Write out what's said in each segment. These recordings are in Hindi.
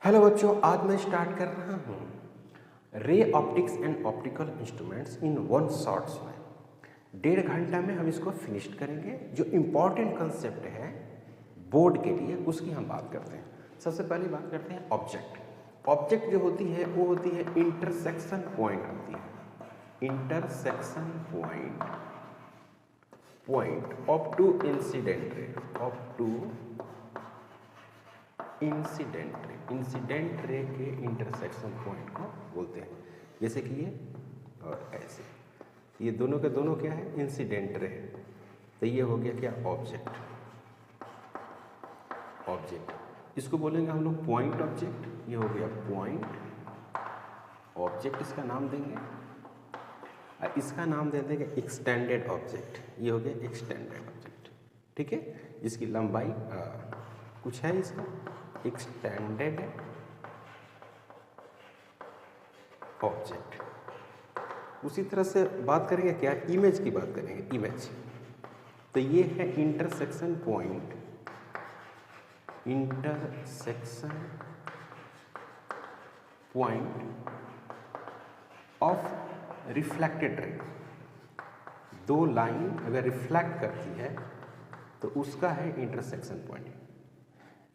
हेलो बच्चों, आज मैं स्टार्ट कर रहा हूँ ray optics and optical instruments in one shorts में। 1.5 घंटा में हम इसको फिनिश करेंगे। जो इम्पॉर्टेंट कंसेप्ट है बोर्ड के लिए उसकी हम बात करते हैं। सबसे पहले बात करते हैं ऑब्जेक्ट। ऑब्जेक्ट जो होती है वो होती है इंटरसेक्शन पॉइंट होती है। Intersection point of two incident ray, incident ray के इंटरसेक्शन पॉइंट को बोलते हैं। जैसे कि ये और ऐसे, ये दोनों के दोनों क्या है, इंसिडेंट रे। तो ये हो गया क्या, ऑब्जेक्ट। इसको बोलेंगे हम लोग पॉइंट ऑब्जेक्ट। ये हो गया पॉइंट ऑब्जेक्ट, इसका नाम देंगे। और इसका नाम दे देंगे एक्सटेंडेड ऑब्जेक्ट। ये हो गया एक्सटेंडेड ऑब्जेक्ट, ठीक है। इसकी लंबाई कुछ है, इसका एक्सटेंडेड ऑब्जेक्ट। उसी तरह से बात करेंगे क्या, इमेज की बात करेंगे, इमेज। तो ये है intersection point, of reflected ray. दो लाइन अगर रिफ्लेक्ट करती है तो उसका है इंटरसेक्शन पॉइंट,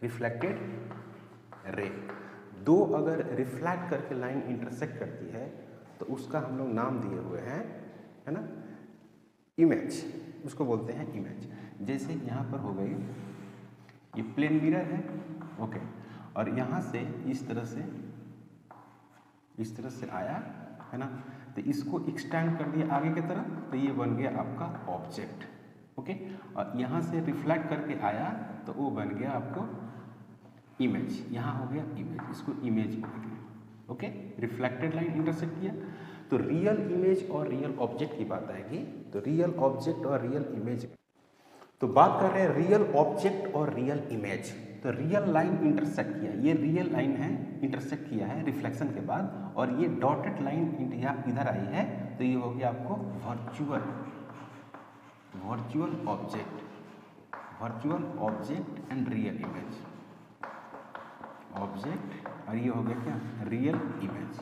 रिफ्लेक्टेड रे। दो अगर रिफ्लेक्ट करके लाइन इंटरसेक्ट करती है तो उसका हम लोग नाम दिए हुए हैं, है ना, इमेज। उसको बोलते हैं इमेज। जैसे यहाँ पर हो गई, ये प्लेन मिरर है, ओके, और यहाँ से इस तरह से आया, है ना। तो इसको एक्सटेंड कर दिया आगे की तरफ, तो ये बन गया आपका ऑब्जेक्ट, ओके। और यहाँ से रिफ्लेक्ट करके आया तो वो बन गया आपको इमेज। यहाँ हो गया इमेज, इसको इमेज बोलेंगे, ओके। रिफ्लेक्टेड लाइन इंटरसेक्ट किया तो रियल इमेज और रियल ऑब्जेक्ट की बात आएगी। तो रियल ऑब्जेक्ट और रियल इमेज, तो बात कर रहे हैं रियल ऑब्जेक्ट और रियल इमेज। तो रियल लाइन इंटरसेक्ट किया, ये रियल लाइन है, इंटरसेक्ट किया है रिफ्लेक्शन के बाद, और ये डॉटेड लाइन इधर आई है, तो ये हो गया आपको virtual object and real image. Object और ये हो गया क्या, real image,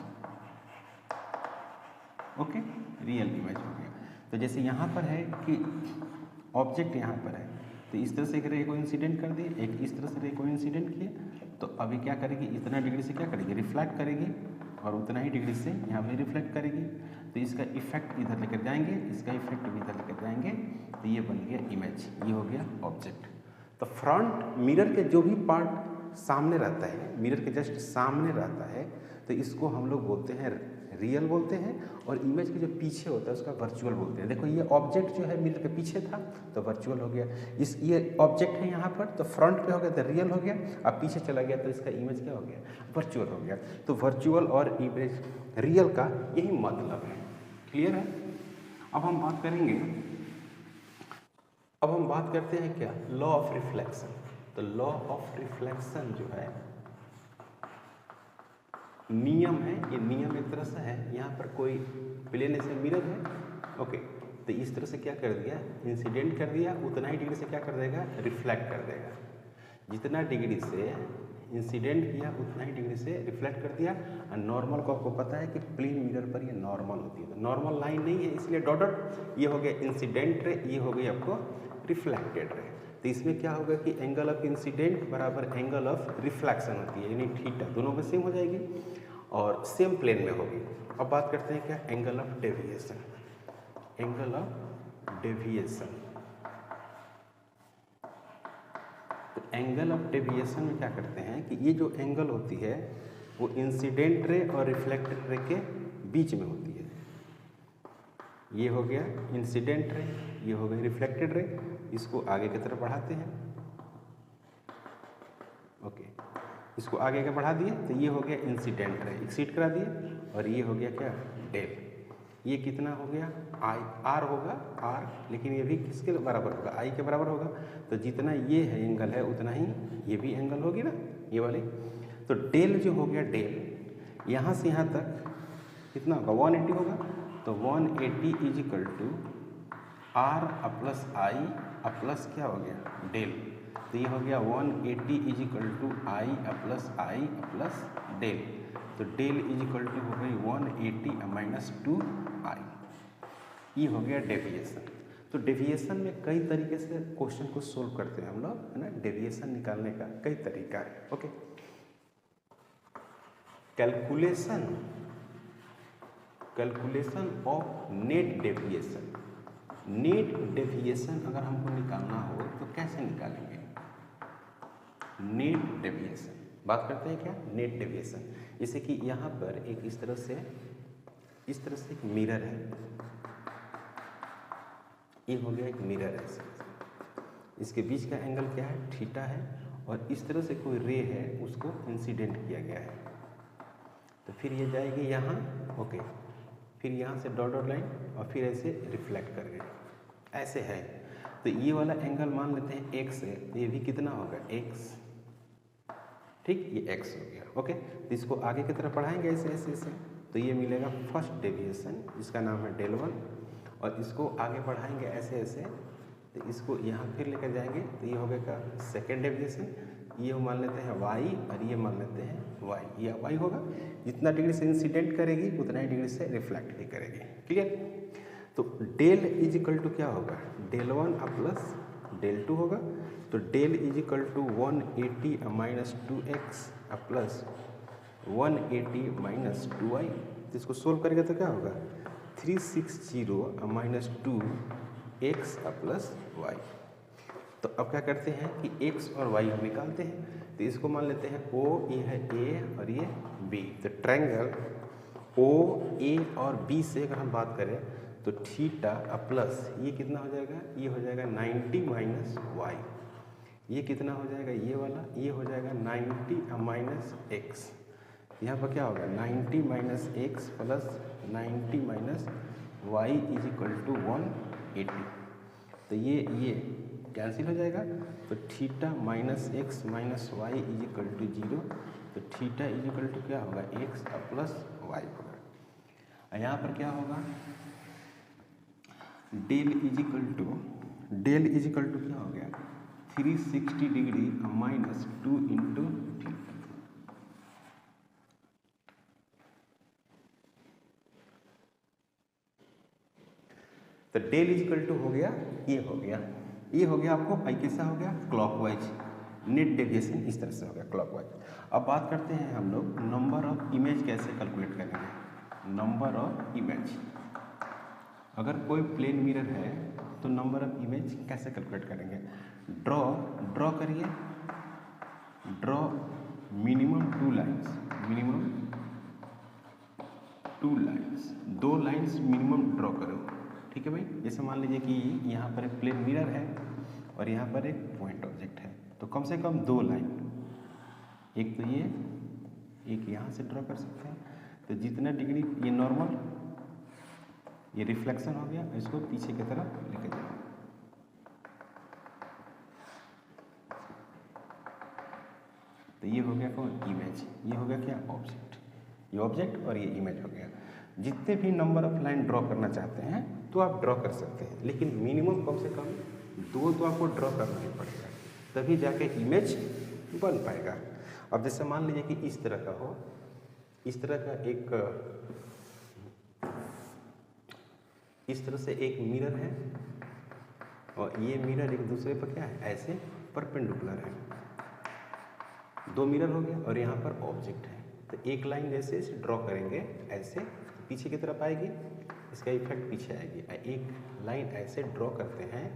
okay, real image हो गया। तो जैसे यहाँ पर है कि ऑब्जेक्ट यहाँ पर है, तो इस तरह से एक रे को इंसिडेंट कर दिए, एक इस तरह से रे को इंसिडेंट किए, तो अभी क्या करेगी, इतना डिग्री से क्या करेगी, रिफ्लेक्ट करेगी, और उतना ही डिग्री से यहाँ पे रिफ्लेक्ट करेगी। तो इसका इफेक्ट इधर लेकर जाएंगे, इसका इफेक्ट भी इधर लेकर जाएंगे, तो ये बन गया इमेज, ये हो गया ऑब्जेक्ट। तो फ्रंट मिरर के जो भी पार्ट सामने रहता है, मिरर के जस्ट सामने रहता है, तो इसको हम लोग बोलते हैं रियल बोलते हैं, और इमेज के जो पीछे होता है उसका वर्चुअल बोलते हैं। देखो ये ऑब्जेक्ट जो है मिरर के पीछे था तो वर्चुअल हो गया, ये ऑब्जेक्ट है यहाँ पर, तो फ्रंट पे हो गया तो रियल हो गया, अब पीछे चला गया तो इसका इमेज क्या हो गया, वर्चुअल हो गया। तो वर्चुअल और इमेज रियल का यही मतलब है, क्लियर है। अब हम बात करते हैं क्या, लॉ ऑफ रिफ्लेक्शन। तो लॉ ऑफ रिफ्लेक्शन जो है नियम है, ये नियम एक तरह से है। यहाँ पर कोई प्लेन ऐसे मिरर है, ओके, तो इस तरह से क्या कर दिया, इंसिडेंट कर दिया, उतना ही डिग्री से क्या कर देगा, रिफ्लेक्ट कर देगा। जितना डिग्री से इंसिडेंट किया उतना ही डिग्री से रिफ्लेक्ट कर दिया। और नॉर्मल को आपको पता है कि प्लेन मिरर पर ये नॉर्मल होती है, तो नॉर्मल लाइन नहीं है इसलिए डॉटेड। ये हो गया इंसिडेंट रे, ये हो गई आपको रिफ्लेक्टेड रे। तो इसमें क्या होगा कि एंगल ऑफ इंसिडेंट बराबर एंगल ऑफ रिफ्लेक्शन होती है, यानी थीटा, दोनों में सेम हो जाएगी और सेम प्लेन में होगी। अब बात करते हैं क्या, angle of deviation. Angle of deviation, तो एंगल ऑफ डेविएशन में क्या करते हैं कि ये जो एंगल होती है वो इंसिडेंट रे और रिफ्लेक्टेड रे के बीच में होती है। ये हो गया इंसिडेंट रे, ये हो गया रिफ्लेक्टेड रे। इसको आगे की तरफ बढ़ाते हैं, ओके, इसको आगे का बढ़ा दिए तो ये हो गया इंसिडेंट रे, एक्सीड करा दिए, और ये हो गया क्या, डेल। ये कितना हो गया, आई, आर होगा, आर, लेकिन ये भी किसके बराबर होगा, आई के बराबर होगा। तो जितना ये है एंगल है उतना ही ये भी एंगल होगी ना, ये वाली। तो डेल जो हो गया, डेल यहाँ से यहाँ तक कितना होगा, 180 होगा। तो 180 is equal to R plus I plus क्या हो गया, डेल। तो ये हो गया 180 is equal to I plus del, तो डेल इज इक्वल टू हो गई 180 माइनस 2i। ये हो गया डेविएशन। तो डेविएशन में कई तरीके से क्वेश्चन को सोल्व करते हैं हम लोग, है ना। डेविएशन निकालने का कई तरीका है। Okay, calculation of net deviation. Net deviation अगर हमको निकालना हो तो कैसे निकालेंगे? नेट डेविएशन बात करते हैं क्या? नेट डेविएशन, जैसे कि यहाँ पर एक इस तरह से एक मिरर है, ये हो गया एक मिरर है, इसके बीच का एंगल क्या है? थीटा है, और इस तरह से कोई रे है उसको इंसिडेंट किया गया है, तो फिर ये जाएगी यहाँ, ओके, फिर यहाँ से डॉट डॉट लाइन और फिर ऐसे रिफ्लेक्ट कर गए, ऐसे है। तो ये वाला एंगल मान लेते हैं x है, तो ये भी कितना होगा? x, ठीक, ये x हो गया। ओके, तो इसको आगे की तरफ पढ़ाएंगे ऐसे ऐसे ऐसे, तो ये मिलेगा फर्स्ट डेविएशन, जिसका नाम है डेल 1, और इसको आगे बढ़ाएंगे ऐसे ऐसे, तो इसको यहाँ फिर लेकर जाएंगे, तो ये हो गया सेकेंड डेविएशन। ये मान लेते हैं y और ये मान लेते हैं y, ये y होगा। जितना डिग्री से इंसिडेंट करेगी उतना ही डिग्री से रिफ्लेक्ट भी करेगी। क्लियर? तो डेल इज इक्वल टू क्या होगा? डेल 1 प्लस डेल 2 होगा। तो del is equal to 180 minus 2x plus 180 minus 2y। तो इसको सोल्व करेंगे तो क्या होगा? 360 माइनस 2x प्लस y। तो अब क्या करते हैं कि x और y हम निकालते हैं, तो इसको मान लेते हैं O, ये है A और ये B। तो ट्रायंगल O, A और B से अगर हम बात करें तो थीटा प्लस ये कितना हो जाएगा? ये हो जाएगा 90 माइनस y। ये कितना हो जाएगा? ये वाला, ये हो जाएगा 90 माइनस x। यहाँ पर क्या होगा? 90 minus x plus 90 minus y is equal to 180। तो ये कैंसिल हो जाएगा, तो theta minus x minus y is equal to 0। तो थीटा इज इक्वल टू क्या होगा? एक्स प्लस वाई होगा। यहाँ पर क्या होगा? डेल इज इक्वल टू क्या हो गया? 360 डिग्री माइनस 2 इंटू थीटा। तो डेल इज इक्वल टू हो गया, ये हो गया आपको आई कैसा हो गया? क्लॉकवाइज। नेट डेविएशन इस तरह से हो गया क्लॉकवाइज। अब बात करते हैं हम लोग नंबर ऑफ इमेज कैसे कैलकुलेट करेंगे। नंबर ऑफ इमेज, अगर कोई प्लेन मिरर है तो नंबर ऑफ इमेज कैसे कैलकुलेट करेंगे? ड्रॉ करिए, ड्रॉ मिनिमम 2 लाइन्स, दो लाइन्स मिनिमम ड्रॉ करो। ठीक है भाई, जैसे मान लीजिए कि यहाँ पर एक प्लेन मिरर है और यहाँ पर एक पॉइंट ऑब्जेक्ट है, तो कम से कम 2 लाइन, एक तो ये, एक यहाँ से ड्रॉ कर सकते हैं। तो जितना डिग्री ये नॉर्मल, ये रिफ्लेक्शन हो गया, इसको पीछे की तरफ लेके जाओ। तो ये हो गया कौन? इमेज। ये हो गया क्या? ऑब्जेक्ट। ये ऑब्जेक्ट और ये इमेज हो गया। जितने भी नंबर ऑफ लाइन ड्रॉ करना चाहते हैं तो आप ड्रॉ कर सकते हैं, लेकिन मिनिमम कम से कम 2 तो आपको ड्रॉ करना ही पड़ेगा, तभी जाके इमेज बन पाएगा। अब जैसे मान लीजिए कि इस तरह का हो, इस तरह का इस तरह से एक मिरर है और ये मिरर एक दूसरे पर क्या है? ऐसे परपेंडिकुलर है। 2 मिरर हो गया और यहाँ पर ऑब्जेक्ट है। तो एक लाइन जैसे इसे ड्रॉ करेंगे, ऐसे पीछे की तरफ आएगी, इसका इफेक्ट पीछे आएगी। एक लाइन ऐसे ड्रॉ करते हैं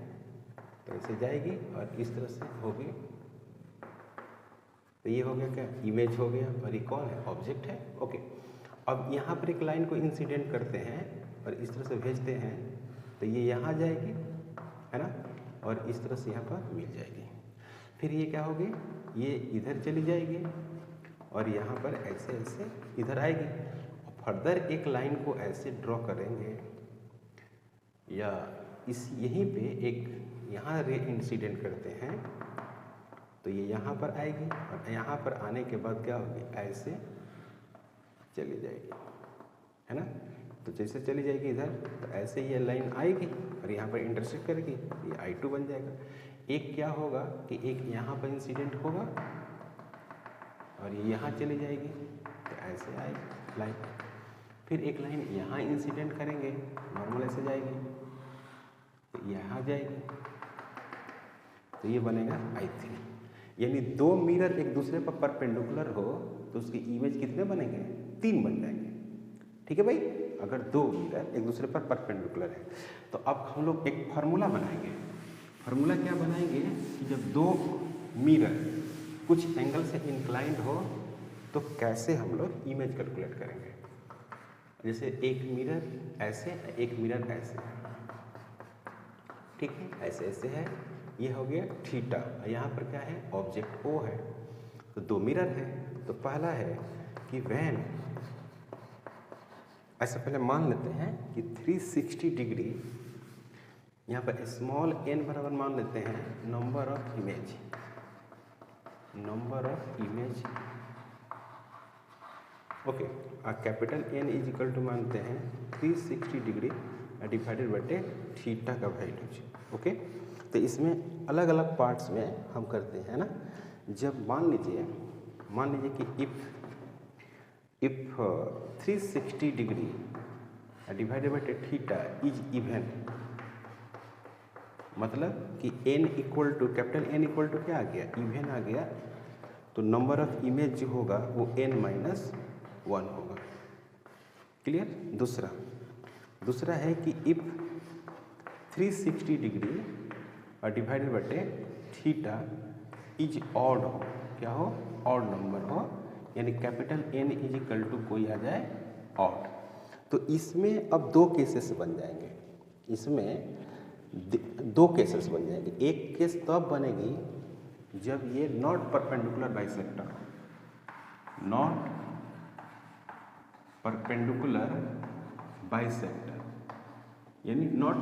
तो ऐसे जाएगी और इस तरह से होगी। तो ये हो गया क्या? इमेज हो गया। और ये कौन है? ऑब्जेक्ट है। ओके, अब यहाँ पर एक लाइन को इंसिडेंट करते हैं और इस तरह से भेजते हैं, तो ये यहाँ जाएगी, है ना, और इस तरह से यहाँ पर मिल जाएगी। फिर ये क्या होगी? ये इधर चली जाएगी और यहाँ पर ऐसे ऐसे इधर आएगी। और फर्दर एक लाइन को ऐसे ड्रॉ करेंगे या इस यहीं पे एक यहाँ रे इंसिडेंट करते हैं, तो ये यहाँ पर आएगी और यहाँ पर आने के बाद क्या होगी? ऐसे चली जाएगी, है ना। तो जैसे चली जाएगी इधर, तो ऐसे ये लाइन आएगी और यहाँ पर इंटरसेक्ट करेगी, ये I2 बन जाएगा। एक क्या होगा कि एक यहाँ पर इंसिडेंट होगा और ये यहाँ चली जाएगी, तो ऐसे आएगी लाइन। फिर एक लाइन यहाँ इंसिडेंट करेंगे, नॉर्मल ऐसे जाएगी, तो यहाँ जाएगी, तो ये बनेगा I3। यानी दो मिरर एक दूसरे पर परपेंडिकुलर हो तो उसकी इमेज कितने बनेंगे? 3 बन जाएंगे। ठीक है भाई, अगर दो मिरर एक दूसरे पर परपेंडिकुलर है तो अब हम लोग एक फार्मूला बनाएंगे। फार्मूला क्या बनाएंगे कि जब दो मिरर कुछ एंगल से इंक्लाइंड हो तो कैसे हम लोग इमेज कैलकुलेट करेंगे। जैसे एक मिरर ऐसे, एक मिरर ऐसे, ठीक है, ऐसे ऐसे है, ये हो गया थीटा। यहाँ पर क्या है? ऑब्जेक्ट O है, तो दो मिरर है। तो पहला है कि व्हेन, ऐसा पहले मान लेते हैं कि 360 डिग्री, यहाँ पर स्मॉल n बराबर मान लेते हैं number of image, number of image, okay. Capital N is equal to मानते हैं 360 डिग्री डिवाइडेड बाय थीटा का वैल्यूज, ओके। तो इसमें अलग अलग पार्ट्स में हम करते हैं ना। जब मान लीजिए कि if 360 degree divided by theta is even, मतलब कि n equal to, capital N equal to क्या आ गया? इवन आ गया, तो नंबर ऑफ इमेज जो होगा वो n-1 होगा। क्लियर? दूसरा है कि if 360 degree divided by theta is odd हो, क्या हो? ऑड नंबर हो, यानी capital N is equal to कोई आ जाए ऑड। तो इसमें अब दो केसेस बन जाएंगे, इसमें दो केसेस बन जाएंगे। एक केस तब बनेगी जब ये not perpendicular bisector, not perpendicular bisector, यानी नॉट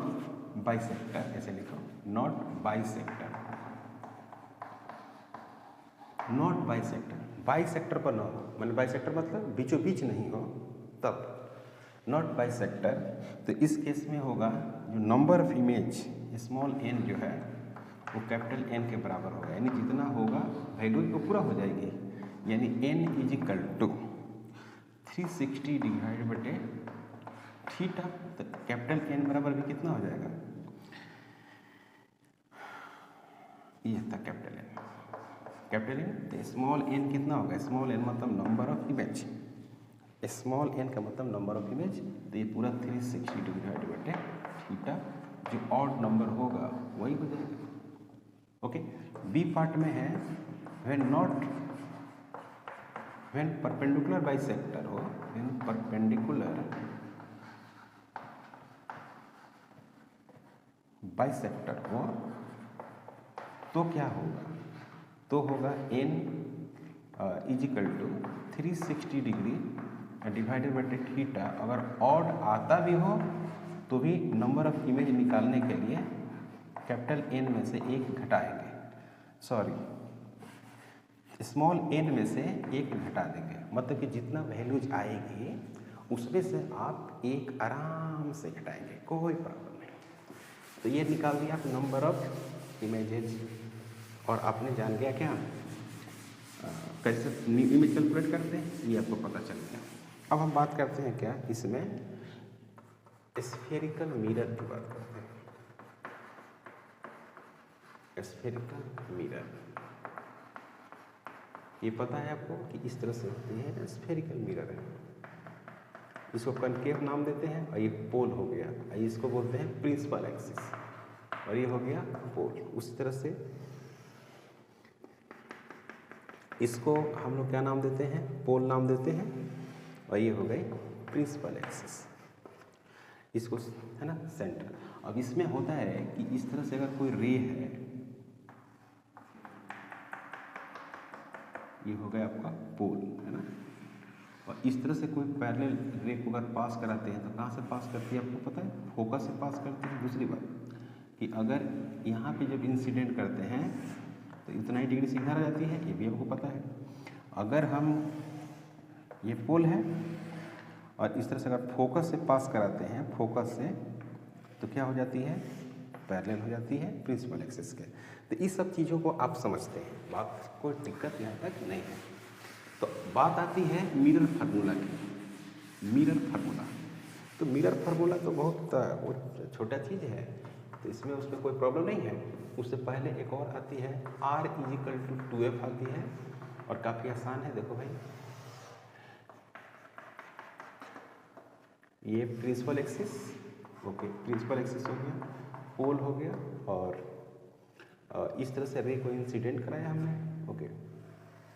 बाइसेक्टर, ऐसे लिखो, not bisector, not bisector, bisector पर ना हो, मतलब बाइसेक्टर मतलब बीचों बीच नहीं हो, तब नॉट बाइसेक्टर। तो इस केस में होगा जो number of image small n जो है वो कैपिटल N के बराबर होगा, यानी जितना होगा वैल्यू तो पूरा हो जाएगी, यानी n is equal to 360 divide बटे थीटा। तो कैपिटल N बराबर भी कितना हो जाएगा? ये था कैपिटल N। तो स्मॉल n कितना होगा? स्मॉल n मतलब number of image, small n का मतलब नंबर ऑफ इमेज। तो ये पूरा 360 डिवाइड बटे थीटा, जो ऑड नंबर होगा वही हो जाएगा, ओके। बी पार्ट में है व्हेन परपेंडिकुलर बाइसेक्टर हो, व्हेन परपेंडिकुलर बाइसेक्टर हो तो क्या होगा? तो होगा n is equal to 360 degree divided by theta. अगर ऑड आता भी हो तो भी नंबर ऑफ इमेज निकालने के लिए कैपिटल N में से एक घटाएंगे, सॉरी स्मॉल n में से एक घटा देंगे, मतलब कि जितना वैल्यूज आएगी उसमें से आप एक आराम से घटाएंगे, कोई प्रॉब्लम नहीं। तो ये निकाल दिया आप नंबर ऑफ इमेजेस, और आपने जान गया क्या कैसे इमेज कैलकुलेट करते हैं, ये आपको पता चल गया। अब हम बात करते हैं क्या इसमें स्फेरिकल मिरर की बात करते हैं। स्फेरिकल मिरर, ये पता है आपको कि इस तरह से होते हैं, स्फेरिकल मिरर है। इसको कनकेव नाम देते हैं, और ये पोल हो गया, इसको बोलते हैं प्रिंसिपल एक्सिस, और ये हो गया पोल। उस तरह से इसको हम लोग क्या नाम देते हैं? पोल नाम देते हैं, और ये हो गई प्रिंसिपल एक्सिस, इसको है ना सेंटर। अब इसमें होता है कि इस तरह से अगर कोई रे है, ये हो गया आपका पोल, है ना, और इस तरह से कोई पैरेलल रे को अगर पास कराते हैं तो कहाँ से पास करती है आपको पता है? फोकस से पास करती है। दूसरी बात कि अगर यहाँ पे जब इंसिडेंट करते हैं तो इतना ही डिग्री सीधा रह जाती है, ये भी आपको पता है। अगर हम, ये पोल है और इस तरह से अगर फोकस से पास कराते हैं, फोकस से, तो क्या हो जाती है? पैरेलल हो जाती है प्रिंसिपल एक्सिस के। तो इस सब चीज़ों को आप समझते हैं, बात कोई दिक्कत यहाँ तक नहीं है। तो बात आती है मिरर फार्मूला की। मिरर फार्मूला, तो मिरर फार्मूला तो बहुत वो छोटा चीज़ है, तो इसमें उसमें कोई प्रॉब्लम नहीं है। उससे पहले एक और आती है R = 2F आती है, और काफ़ी आसान है। देखो भाई, ये principal axis, okay, principal axis हो गया, पोल हो गया, और इस तरह से रे को इंसिडेंट कराया हमने, ओके,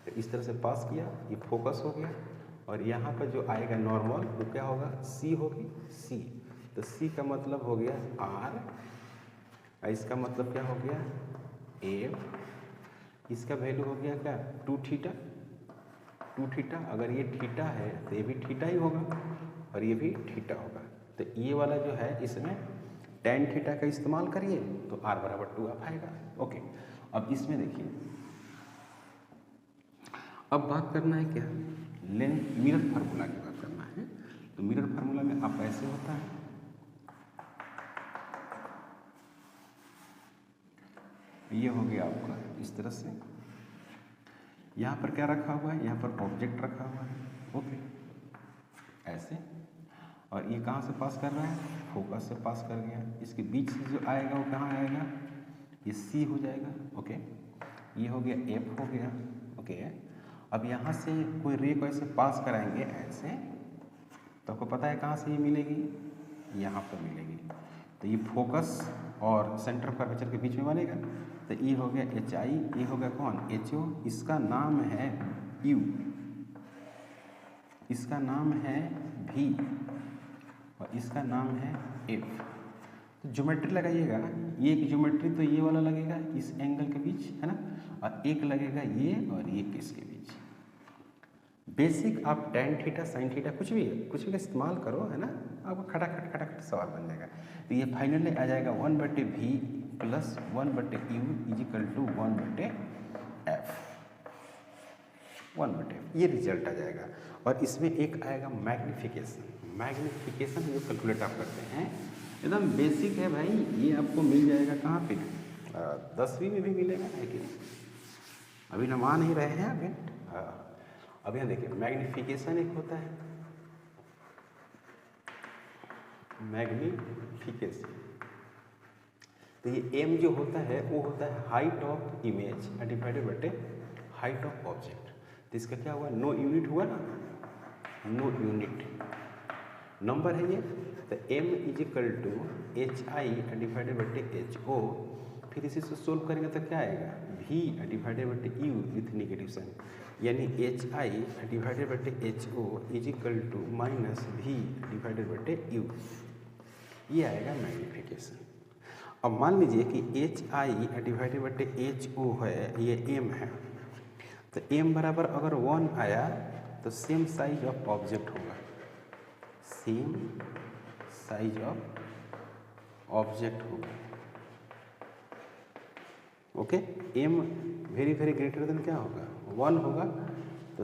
तो इस तरह से पास किया, ये फोकस हो गया, और यहाँ पर जो आएगा नॉर्मल वो क्या होगा, सी होगी, सी। तो सी का मतलब हो गया R, इसका मतलब क्या हो गया F, इसका वैल्यू हो गया क्या 2 थीटा, 2 थीटा। अगर ये थीटा है तो ये भी थीटा ही होगा, और ये भी थीटा होगा। तो ये वाला जो है इसमें tan थीटा का इस्तेमाल करिए तो R = 2F आएगा, ओके। अब इसमें देखिए, अब बात करना है क्या, लेंथ मिरर फार्मूला की बात करना है। तो मिरर फार्मूला में आप ऐसे होता है, ये हो गया आपका इस तरह से, यहाँ पर क्या रखा हुआ है, यहाँ पर ऑब्जेक्ट रखा हुआ है, ओके, ऐसे, और ये कहाँ से पास कर रहा है, फोकस से पास कर गया। इसके बीच से जो आएगा वो कहाँ आएगा, ये सी हो जाएगा, ओके। ये हो गया एफ हो गया, ओके। अब यहाँ से कोई रे को ऐसे पास कराएंगे ऐसे, तो आपको पता है कहाँ से ये मिलेगी, यहाँ पर मिलेगी। तो ये फोकस और सेंटर ऑफ कर्वेचर के बीच में बनेगा। तो ये हो गया HI, ये हो गया कौन, HO, इसका नाम है U, इसका नाम है V, और इसका नाम है F। तो ज्योमेट्री लगाइएगा, ये एक ज्योमेट्री तो ये वाला लगेगा इस एंगल के बीच, है ना, और एक लगेगा ये और ये किसके बीच। बेसिक आप tan थीटा साइन थीटा कुछ भी का इस्तेमाल करो, है ना, आपको खटाखट सवाल बन जाएगा। तो ये फाइनली आ जाएगा 1/V + 1/U = 1/F, 1/F, ये रिजल्ट आ जाएगा। और इसमें एक आएगा मैग्नीफिकेशन। मैग्नीफिकेशन जो कैलकुलेट आप करते हैं, एकदम बेसिक है भाई, ये आपको मिल जाएगा कहाँ पे, 10वीं में भी मिलेगा, है कि अभी ना मान ही रहे हैं अभी। अब यहाँ देखिए, मैग्नीफिकेशन एक होता है, मैग्नीफिकेशन। तो ये एम जो होता है वो होता है height of image divided height of object. तो इसका क्या हुआ, नो यूनिट हुआ ना, नो यूनिट नंबर है ये। तो m = HI डिवाइडेड HO, फिर इसी से सोल्व करेंगे तो क्या आएगा, V divided U with negative sign, यानी HI divided HO = -V divided U, ये आएगा मैग्नीफिकेशन। अब मान लीजिए कि HI डिवाइडेड HO है, ये m है, तो m बराबर अगर 1 आया तो सेम साइज ऑफ ऑब्जेक्ट होगा, सेम साइज ऑफ ऑब्जेक्ट होगा, okay. m very greater than क्या होगा, 1 होगा, तो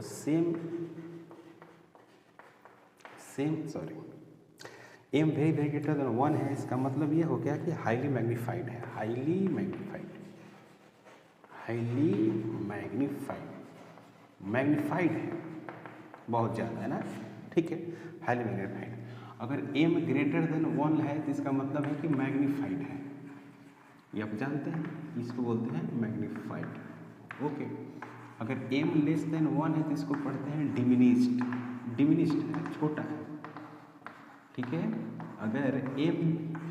m वेरी ग्रेटर देन 1 है। इसका मतलब ये हो गया कि हाईली मैग्नीफाइड है, हाईली मैग्नीफाइड है, बहुत ज़्यादा है ना, ठीक है, हाईली मैग्नीफाइड। अगर m ग्रेटर देन 1 है तो इसका मतलब है कि मैग्नीफाइड है, ये आप जानते हैं, इसको बोलते हैं मैग्नीफाइड, ओके। अगर m लेस देन 1 है तो इसको पढ़ते हैं डिमिनिश्ड है, छोटा है, ठीक है। अगर m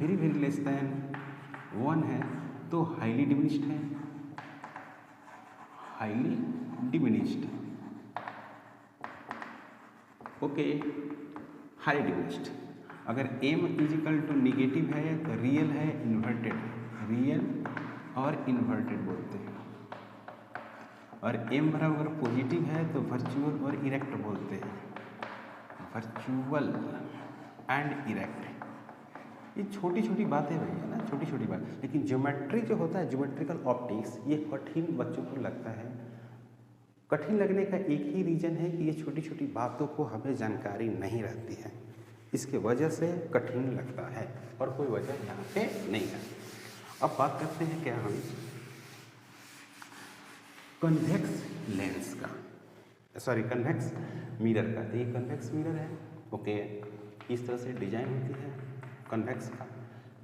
वेरी लेस देन 1 है तो हाईली डिमिनिश्ड है, highly diminished, okay, highly diminished. अगर m = नेगेटिव है तो रियल है, इन्वर्टेड, रियल और इन्वर्टेड बोलते हैं। और m बराबर पॉजिटिव है तो वर्चुअल और इरेक्ट बोलते हैं, वर्चुअल एंड इरेक्ट। ये छोटी छोटी बातें भैया ना, छोटी बात, लेकिन ज्योमेट्री जो होता है, ज्योमेट्रिकल ऑप्टिक्स, ये कठिन बच्चों को लगता है। कठिन लगने का एक ही रीज़न है कि ये छोटी छोटी बातों को हमें जानकारी नहीं रहती है, इसके वजह से कठिन लगता है, और कोई वजह यहाँ पे नहीं है। अब बात करते हैं क्या हम कन्वेक्स लेंस का, सॉरी कन्वेक्स मिरर का। तो ये कन्वेक्स मिरर है, ओके। इस तरह से डिजाइन होती है कन्वेक्स का।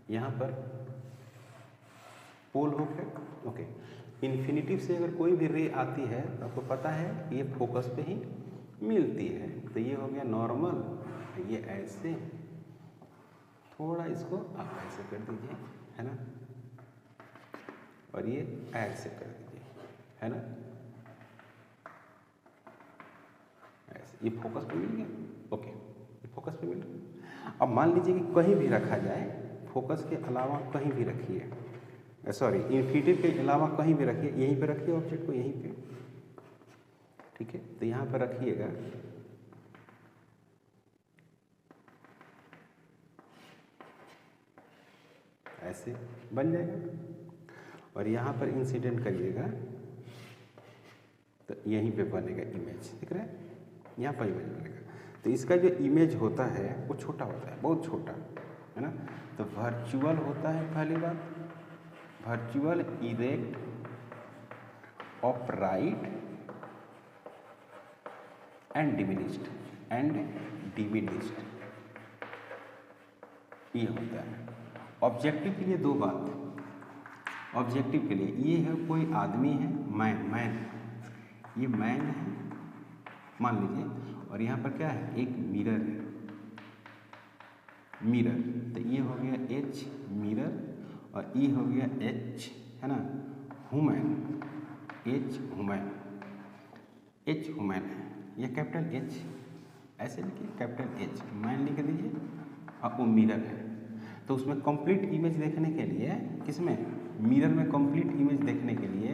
यहाँ पर पोल हो गया, ओके। इन्फिनिटिव से अगर कोई भी रे आती है तो आपको पता है ये फोकस पे ही मिलती है। तो ये हो गया नॉर्मल, ये ऐसे, थोड़ा इसको आप ऐसे कर दीजिए, है ना, और ये ऐसे कर दीजिए, है ना, ऐसे। ये फोकस पे मिल गया, ओके, ये फोकस पे मिल गया। अब मान लीजिए कि कहीं भी रखा जाए, फोकस के अलावा कहीं भी रखिए, सॉरी इन्फिनिटिव के अलावा कहीं भी रखिए, यहीं पे रखिए ऑब्जेक्ट को, यहीं पे, ठीक है। तो यहाँ पर रखिएगा, ऐसे बन जाएगा, और यहाँ पर इंसिडेंट करिएगा तो यहीं पे बनेगा इमेज, दिख रहा है, यहाँ पर इमेज बनेगा। तो इसका जो इमेज होता है वो छोटा होता है, बहुत छोटा, है ना। तो वर्चुअल होता है, पहली बात वर्चुअल इरेक्ट ऑपराइट एंड डिमिनिश्ड, ये होता है। ऑब्जेक्टिव के लिए दो बात, ऑब्जेक्टिव के लिए ये है कोई आदमी है, मैन, ये मैन है मान लीजिए, और यहाँ पर क्या है, एक मिरर है, मिरर। तो ये हो गया एच मिरर, और ये हो गया एच, है ना, human, H human, H human है, यह कैपिटल एच ऐसे लिखिए, कैपिटल एच मैन लिख दीजिए, और वो मिरर है। तो उसमें कंप्लीट इमेज देखने के लिए, किसमें, मिरर में कंप्लीट इमेज देखने के लिए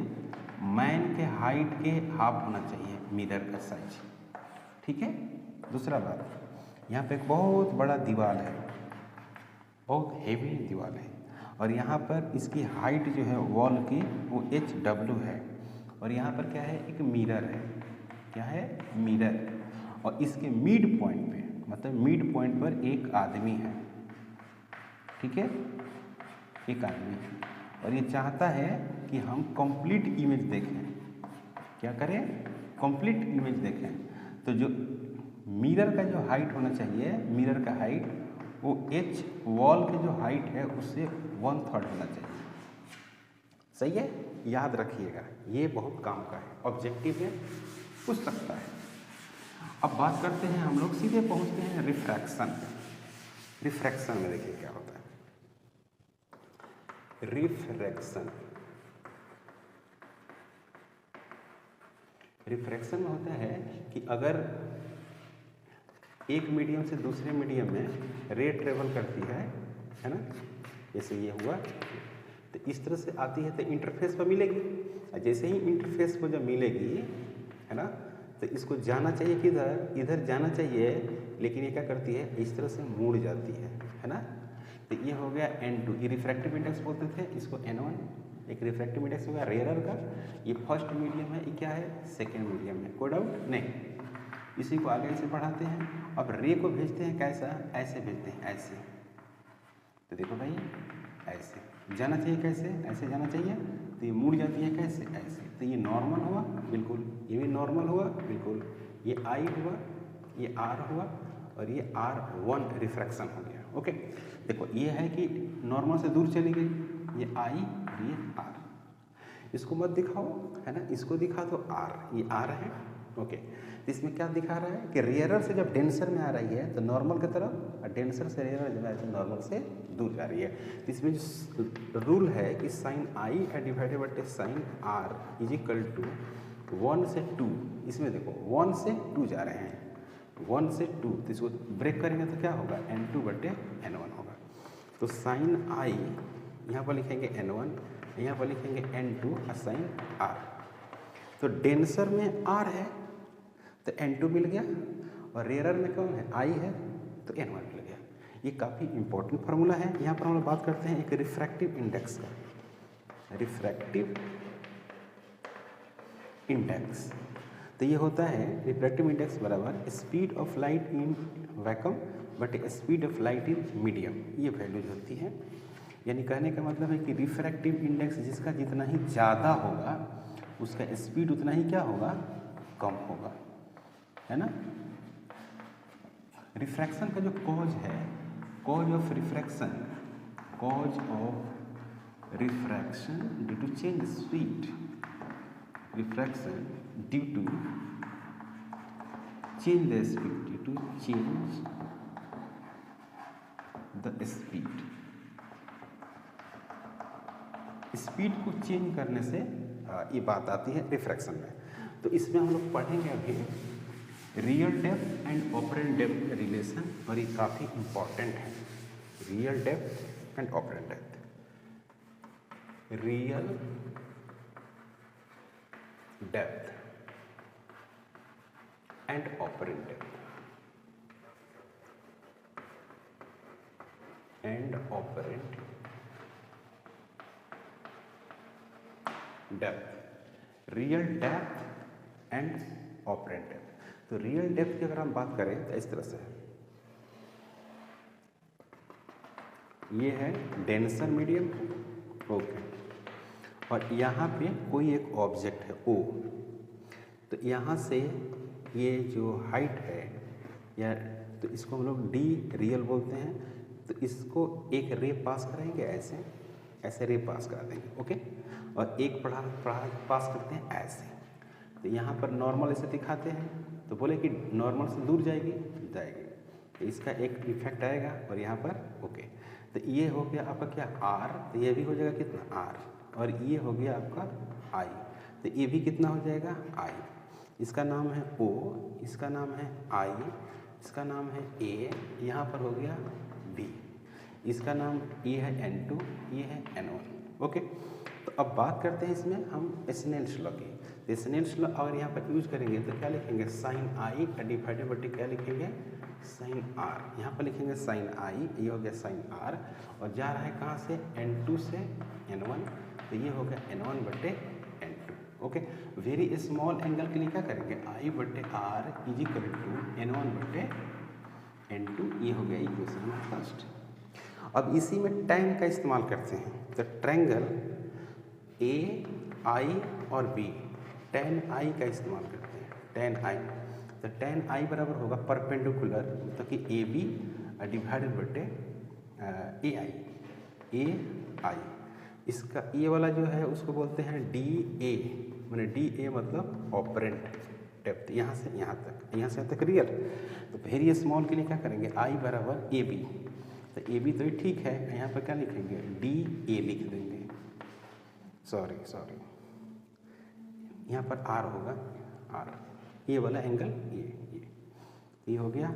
मैन के हाइट के हाफ होना चाहिए मिरर का साइज, ठीक है। दूसरा बात, यहाँ पे एक बहुत बड़ा दीवार है, बहुत हेवी दीवार है, और यहाँ पर इसकी हाइट जो है वॉल की वो HW है, और यहाँ पर क्या है, एक मिरर है, क्या है, मिरर, और इसके मिड पॉइंट पे, मतलब मिड पॉइंट पर एक आदमी है, ठीक है, एक आदमी है, और ये चाहता है कि हम कंप्लीट इमेज देखें, क्या करें, कंप्लीट इमेज देखें। तो जो मिरर का जो हाइट होना चाहिए, मिरर का हाइट वो एच वॉल की जो हाइट है उससे 1/3 होना चाहिए, सही है, याद रखिएगा, ये बहुत काम का है, ऑब्जेक्टिव है, पूछ सकता है। अब बात करते हैं हम लोग, सीधे पहुंचते हैं रिफ्रैक्शन। रिफ्रैक्शन में देखिए क्या होता है, रिफ्रैक्शन, रिफ्रैक्शन में होता है कि अगर एक मीडियम से दूसरे मीडियम में रे ट्रेवल करती है ना, जैसे ये हुआ, तो इस तरह से आती है तो इंटरफेस पर मिलेगी, और जैसे ही इंटरफेस को जब मिलेगी, है ना, तो इसको जाना चाहिए किधर, इधर जाना चाहिए, लेकिन ये क्या करती है, इस तरह से मुड़ जाती है ना। तो ये हो गया N2, ये रिफ्रैक्टिव इंडेक्स बोलते थे इसको, N1 एक रिफ्रैक्टिव इंडेक्स हो गया रेयरर का, ये फर्स्ट मीडियम है, ये क्या है, सेकेंड मीडियम है, कोई डाउट नहीं। इसी को आगे से बढ़ाते हैं, अब रे को भेजते हैं कैसा, ऐसे भेजते हैं, ऐसे। तो देखो भाई, ऐसे जाना चाहिए, कैसे, ऐसे जाना चाहिए, तो ये मुड़ जाती है कैसे, ऐसे। तो ये नॉर्मल हुआ, बिल्कुल, ये भी नॉर्मल हुआ, बिल्कुल, ये I हुआ, ये R हुआ, और ये R1 रिफ्रैक्शन हो गया, ओके। देखो ये है कि नॉर्मल से दूर चली गई, ये I और ये R, इसको मत दिखाओ, है ना, इसको दिखा दो R, ये R है, ओके। इसमें क्या दिखा रहा है कि रेयरर से जब डेंसर में आ रही है तो नॉर्मल की तरफ, और डेंसर से रेयरर जब ऐसे नॉर्मल से दूर जा रही है। तो इसमें जो रूल है कि sine I divided by sine R is equal to 1 से 2, इसमें देखो 1 से 2 जा रहे हैं, 1 से 2, तो इसको ब्रेक करेंगे तो क्या होगा, N2/N1 होगा। तो साइन I यहाँ पर लिखेंगे N1, यहाँ पर लिखेंगे N2 और साइन R। तो डेंसर में R है तो N2 मिल गया, और रेयरर में कौन है, I है, तो N1 मिल गया। ये काफ़ी इंपॉर्टेंट फार्मूला है। यहाँ पर हम लोग बात करते हैं एक रिफ्रैक्टिव इंडेक्स का, रिफ्रैक्टिव इंडेक्स। तो ये होता है रिफ्रैक्टिव इंडेक्स बराबर speed of light in vacuum but speed of light in medium, ये वैल्यूज होती है। यानी कहने का मतलब है कि रिफ्रैक्टिव इंडेक्स जिसका जितना ही ज़्यादा होगा उसका स्पीड उतना ही क्या होगा, कम होगा, है ना। रिफ्रैक्शन का जो कॉज है, cause of refraction due to change speed, refraction due to change the speed, due to change the speed, speed को चेंज करने से ये बात आती है रिफ्रैक्शन में। तो इसमें हम लोग पढ़ेंगे अभी real depth and apparent depth relation, और ये काफ़ी इंपॉर्टेंट है। Real depth and apparent depth, real depth and apparent depth and apparent depth, real depth and apparent depth. तो रियल डेप्थ की अगर हम बात करें तो इस तरह से है, ये है डेंसर मीडियम, ओके, और यहाँ पे कोई एक ऑब्जेक्ट है O, तो यहाँ से ये जो हाइट है या तो इसको हम लोग डी रियल बोलते हैं, तो इसको एक रे पास करेंगे, ऐसे रे पास करा देंगे, ओके, और एक पढ़ा पास करते हैं ऐसे। तो यहाँ पर नॉर्मल ऐसे दिखाते हैं, तो बोले कि नॉर्मल से दूर जाएगी, तो इसका एक इफेक्ट आएगा, और यहाँ पर ओके। तो ये हो गया आपका क्या R, तो ये भी हो जाएगा कितना R, और ये हो गया आपका I, तो ये भी कितना हो जाएगा I। इसका नाम है O, इसका नाम है I, इसका नाम है A, यहाँ पर हो गया B, इसका नाम ये है N2, ये है N1, ओके। तो अब बात करते हैं इसमें हम स्नेल्स लॉ की। तो स्नेल्स लॉ अगर यहाँ पर यूज करेंगे तो क्या लिखेंगे, साइन आई डिवाइडेड बाई क्या लिखेंगे, साइन आर। यहाँ पर लिखेंगे साइन आई, ये हो गया साइन आर, और जा रहा है कहाँ से, N2 से N1, तो ये हो गया N1 बटे N2, okay. Very small angle के लिए क्या करेंगे, आई बटे are is equal to N1 बटे N2, ये हो गया इक्वेशन फर्स्ट। अब इसी में tan का इस्तेमाल करते हैं, तो ट्रायंगल ए आई और बी, tan आई का इस्तेमाल करते हैं, tan आई, तो tan आई बराबर होगा परपेंडिकुलर, मतलब कि ए बी डिवाइडेड बटे ए आई। इसका ये वाला जो है उसको बोलते हैं डी ए, मैंने डी ए मतलब ऑपरेंट डेप्थ, यहाँ से यहाँ तक रियल। तो वेरी स्मॉल के लिए क्या करेंगे, आई बराबर ए बी, तो ए बी तो ठीक है, यहाँ पर क्या लिखेंगे, डी ए लिख देंगे, सॉरी यहाँ पर आर होगा, आर, ये वाला एंगल ये हो गया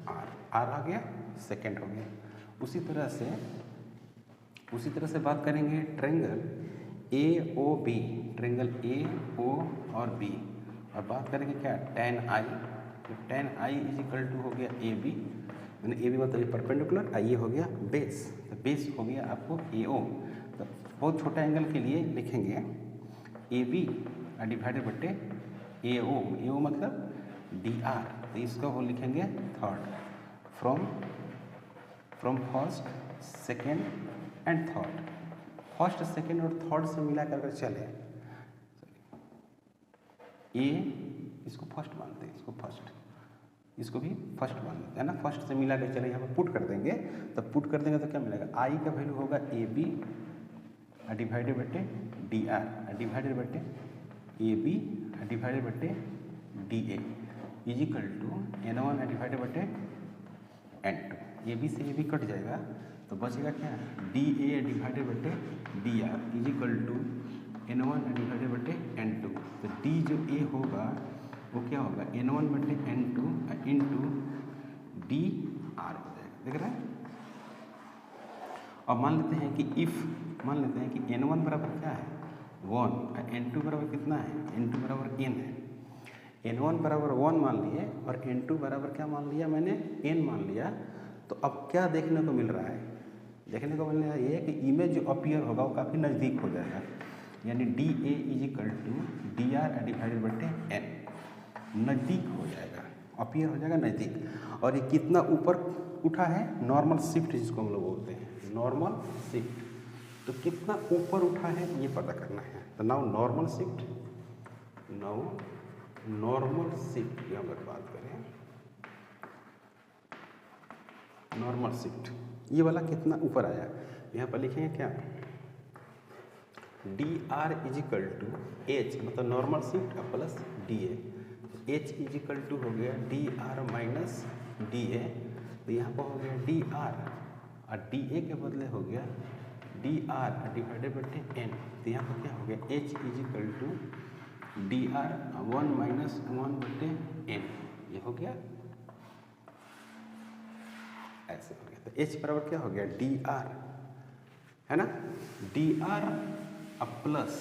आर आ गया, सेकेंड हो गया। उसी तरह से बात करेंगे triangle A O B, triangle A O और बी, और बात करेंगे क्या, tan आई, तो tan I is equal to हो गया ए बी, मैंने ए बी मतलब परपेंडिकुलर, ये हो गया बेस, तो बेस हो गया आपको ए ओ। तो बहुत छोटा एंगल के लिए लिखेंगे ए बी डिवाइडेड बटे ए ओ मतलब डी आर, तो इसका वो लिखेंगे third, from first second and third, first second और थर्ड से मिला कर चले, ए इसको फर्स्ट मानते हैं, इसको भी फर्स्ट मान लेते हैं ना, फर्स्ट से मिला के चले, यहाँ पर पुट कर देंगे, तो पुट कर देंगे तो क्या मिलेगा, आई का वैल्यू होगा ए बी डिवाइडेड बटे डी आर डिवाइडेड बटे ए बी डिवाइडेड बटे D A is equal to N1 divided बटे N2, ए बी से ए बी कट जाएगा, तो बचेगा क्या, डी ए डिवाइडेड बटे D R is equal to N1 divided बटे N2, तो डी जो ए होगा वो क्या होगा, N1 बटे N2 इंटू डी आर हो जाएगा, देख रहे हैं। अब मान लेते हैं कि N1 बराबर क्या है 1, N2 बराबर कितना है, N2 बराबर n है, N1 बराबर 1 मान लिए और N2 बराबर क्या मान लिया मैंने, n मान लिया। तो अब क्या देखने को मिल रहा है, ये कि इमेज जो अपीयर होगा वो काफ़ी नज़दीक हो जाएगा, यानी D A is equal to D R divided बटे n, नज़दीक हो जाएगा, अपीयर हो जाएगा नज़दीक। और ये कितना ऊपर उठा है, नॉर्मल शिफ्ट जिसको हम लोग बोलते हैं, नॉर्मल शिफ्ट, तो कितना ऊपर उठा है ये पता करना है। तो now normal shift, now normal shift की अगर बात करें, नॉर्मल शिफ्ट ये वाला कितना ऊपर आया, यहाँ पर लिखेंगे क्या, D R equal to H, मतलब normal shift plus D A, H equal to हो गया D R minus D A, तो यहाँ पर हो गया डी आर और डी ए के बदले हो गया D R divided by N, तो यहाँ पर क्या हो गया H equal to D R 1 minus 1 बटे एन, ये हो गया ऐसे हो गया। तो एच बराबर क्या हो गया डी आर, है ना, D R plus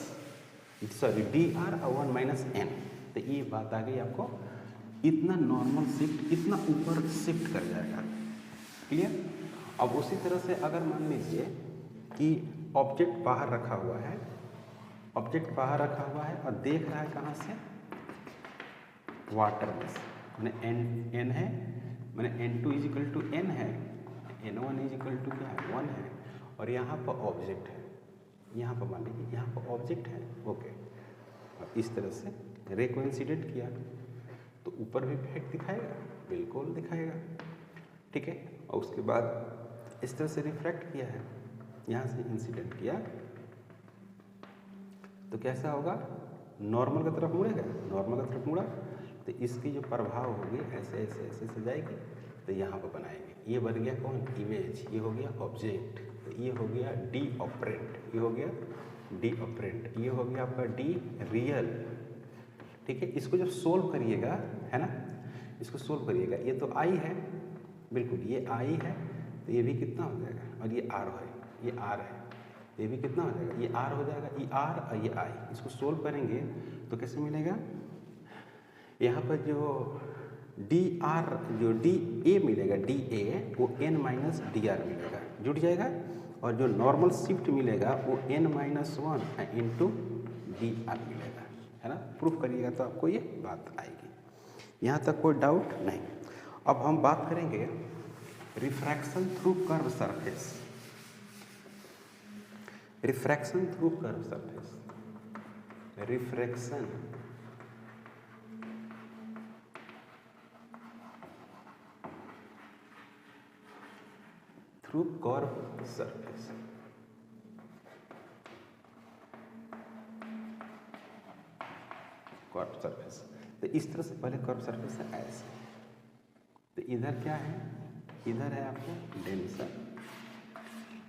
sorry D R 1 minus N, तो ये बात आ गई आपको, इतना नॉर्मल शिफ्ट इतना ऊपर शिफ्ट कर जाएगा। क्लियर। अब उसी तरह से अगर मान लीजिए कि ऑब्जेक्ट बाहर रखा हुआ है, ऑब्जेक्ट बाहर रखा हुआ है और देख रहा है कहाँ से, वाटर में से, मैंने एन है, मैंने N2 इजिकल टू एन है, N1 इजिकल टू क्या है 1 है, और यहाँ पर ऑब्जेक्ट है, यहाँ पर मान लीजिए यहाँ पर ऑब्जेक्ट है, ओके। और इस तरह से रे को इंसिडेंट किया तो ऊपर भी इफेक्ट दिखाएगा, बिल्कुल दिखाएगा, ठीक है। और उसके बाद इस तरह से रिफ्रैक्ट किया है, यहाँ से इंसिडेंट किया तो कैसा होगा, नॉर्मल की तरफ मुड़ेगा, नॉर्मल की तरफ मुड़ा तो इसकी जो प्रभाव होगी ऐसे ऐसे ऐसे से जाएगी, तो यहाँ पर बनाएंगे, ये बन गया कौन, इमेज, ये हो गया ऑब्जेक्ट, तो ये हो गया डी ऑपरेंट, ये हो गया डी ऑपरेंट, ये हो गया आपका डी रियल, ठीक है। इसको जब सोल्व करिएगा, है ना, इसको सोल्व करिएगा, ये तो आई है, बिल्कुल ये आई है, तो ये भी कितना हो जाएगा, और ये आर है, ये आर है, ये भी कितना हो जाएगा, ये आर हो जाएगा, ये आर और ये आई, इसको सोल्व करेंगे तो कैसे मिलेगा, यहाँ पर जो डी आर जो डी ए मिलेगा, डी ए वो एन माइनस डी आर मिलेगा, जुड़ जाएगा, और जो नॉर्मल शिफ्ट मिलेगा वो N minus 1 into D R मिलेगा, है ना। प्रूफ करिएगा तो आपको ये बात आएगी, यहाँ तक कोई डाउट नहीं। अब हम बात करेंगे refraction through curve surface, refraction through curve surface, refraction through curve surface, curve surface, तो इस तरह से पहले कर्व सरफेस है ऐसे, तो इधर क्या है, इधर है आपको डेंसर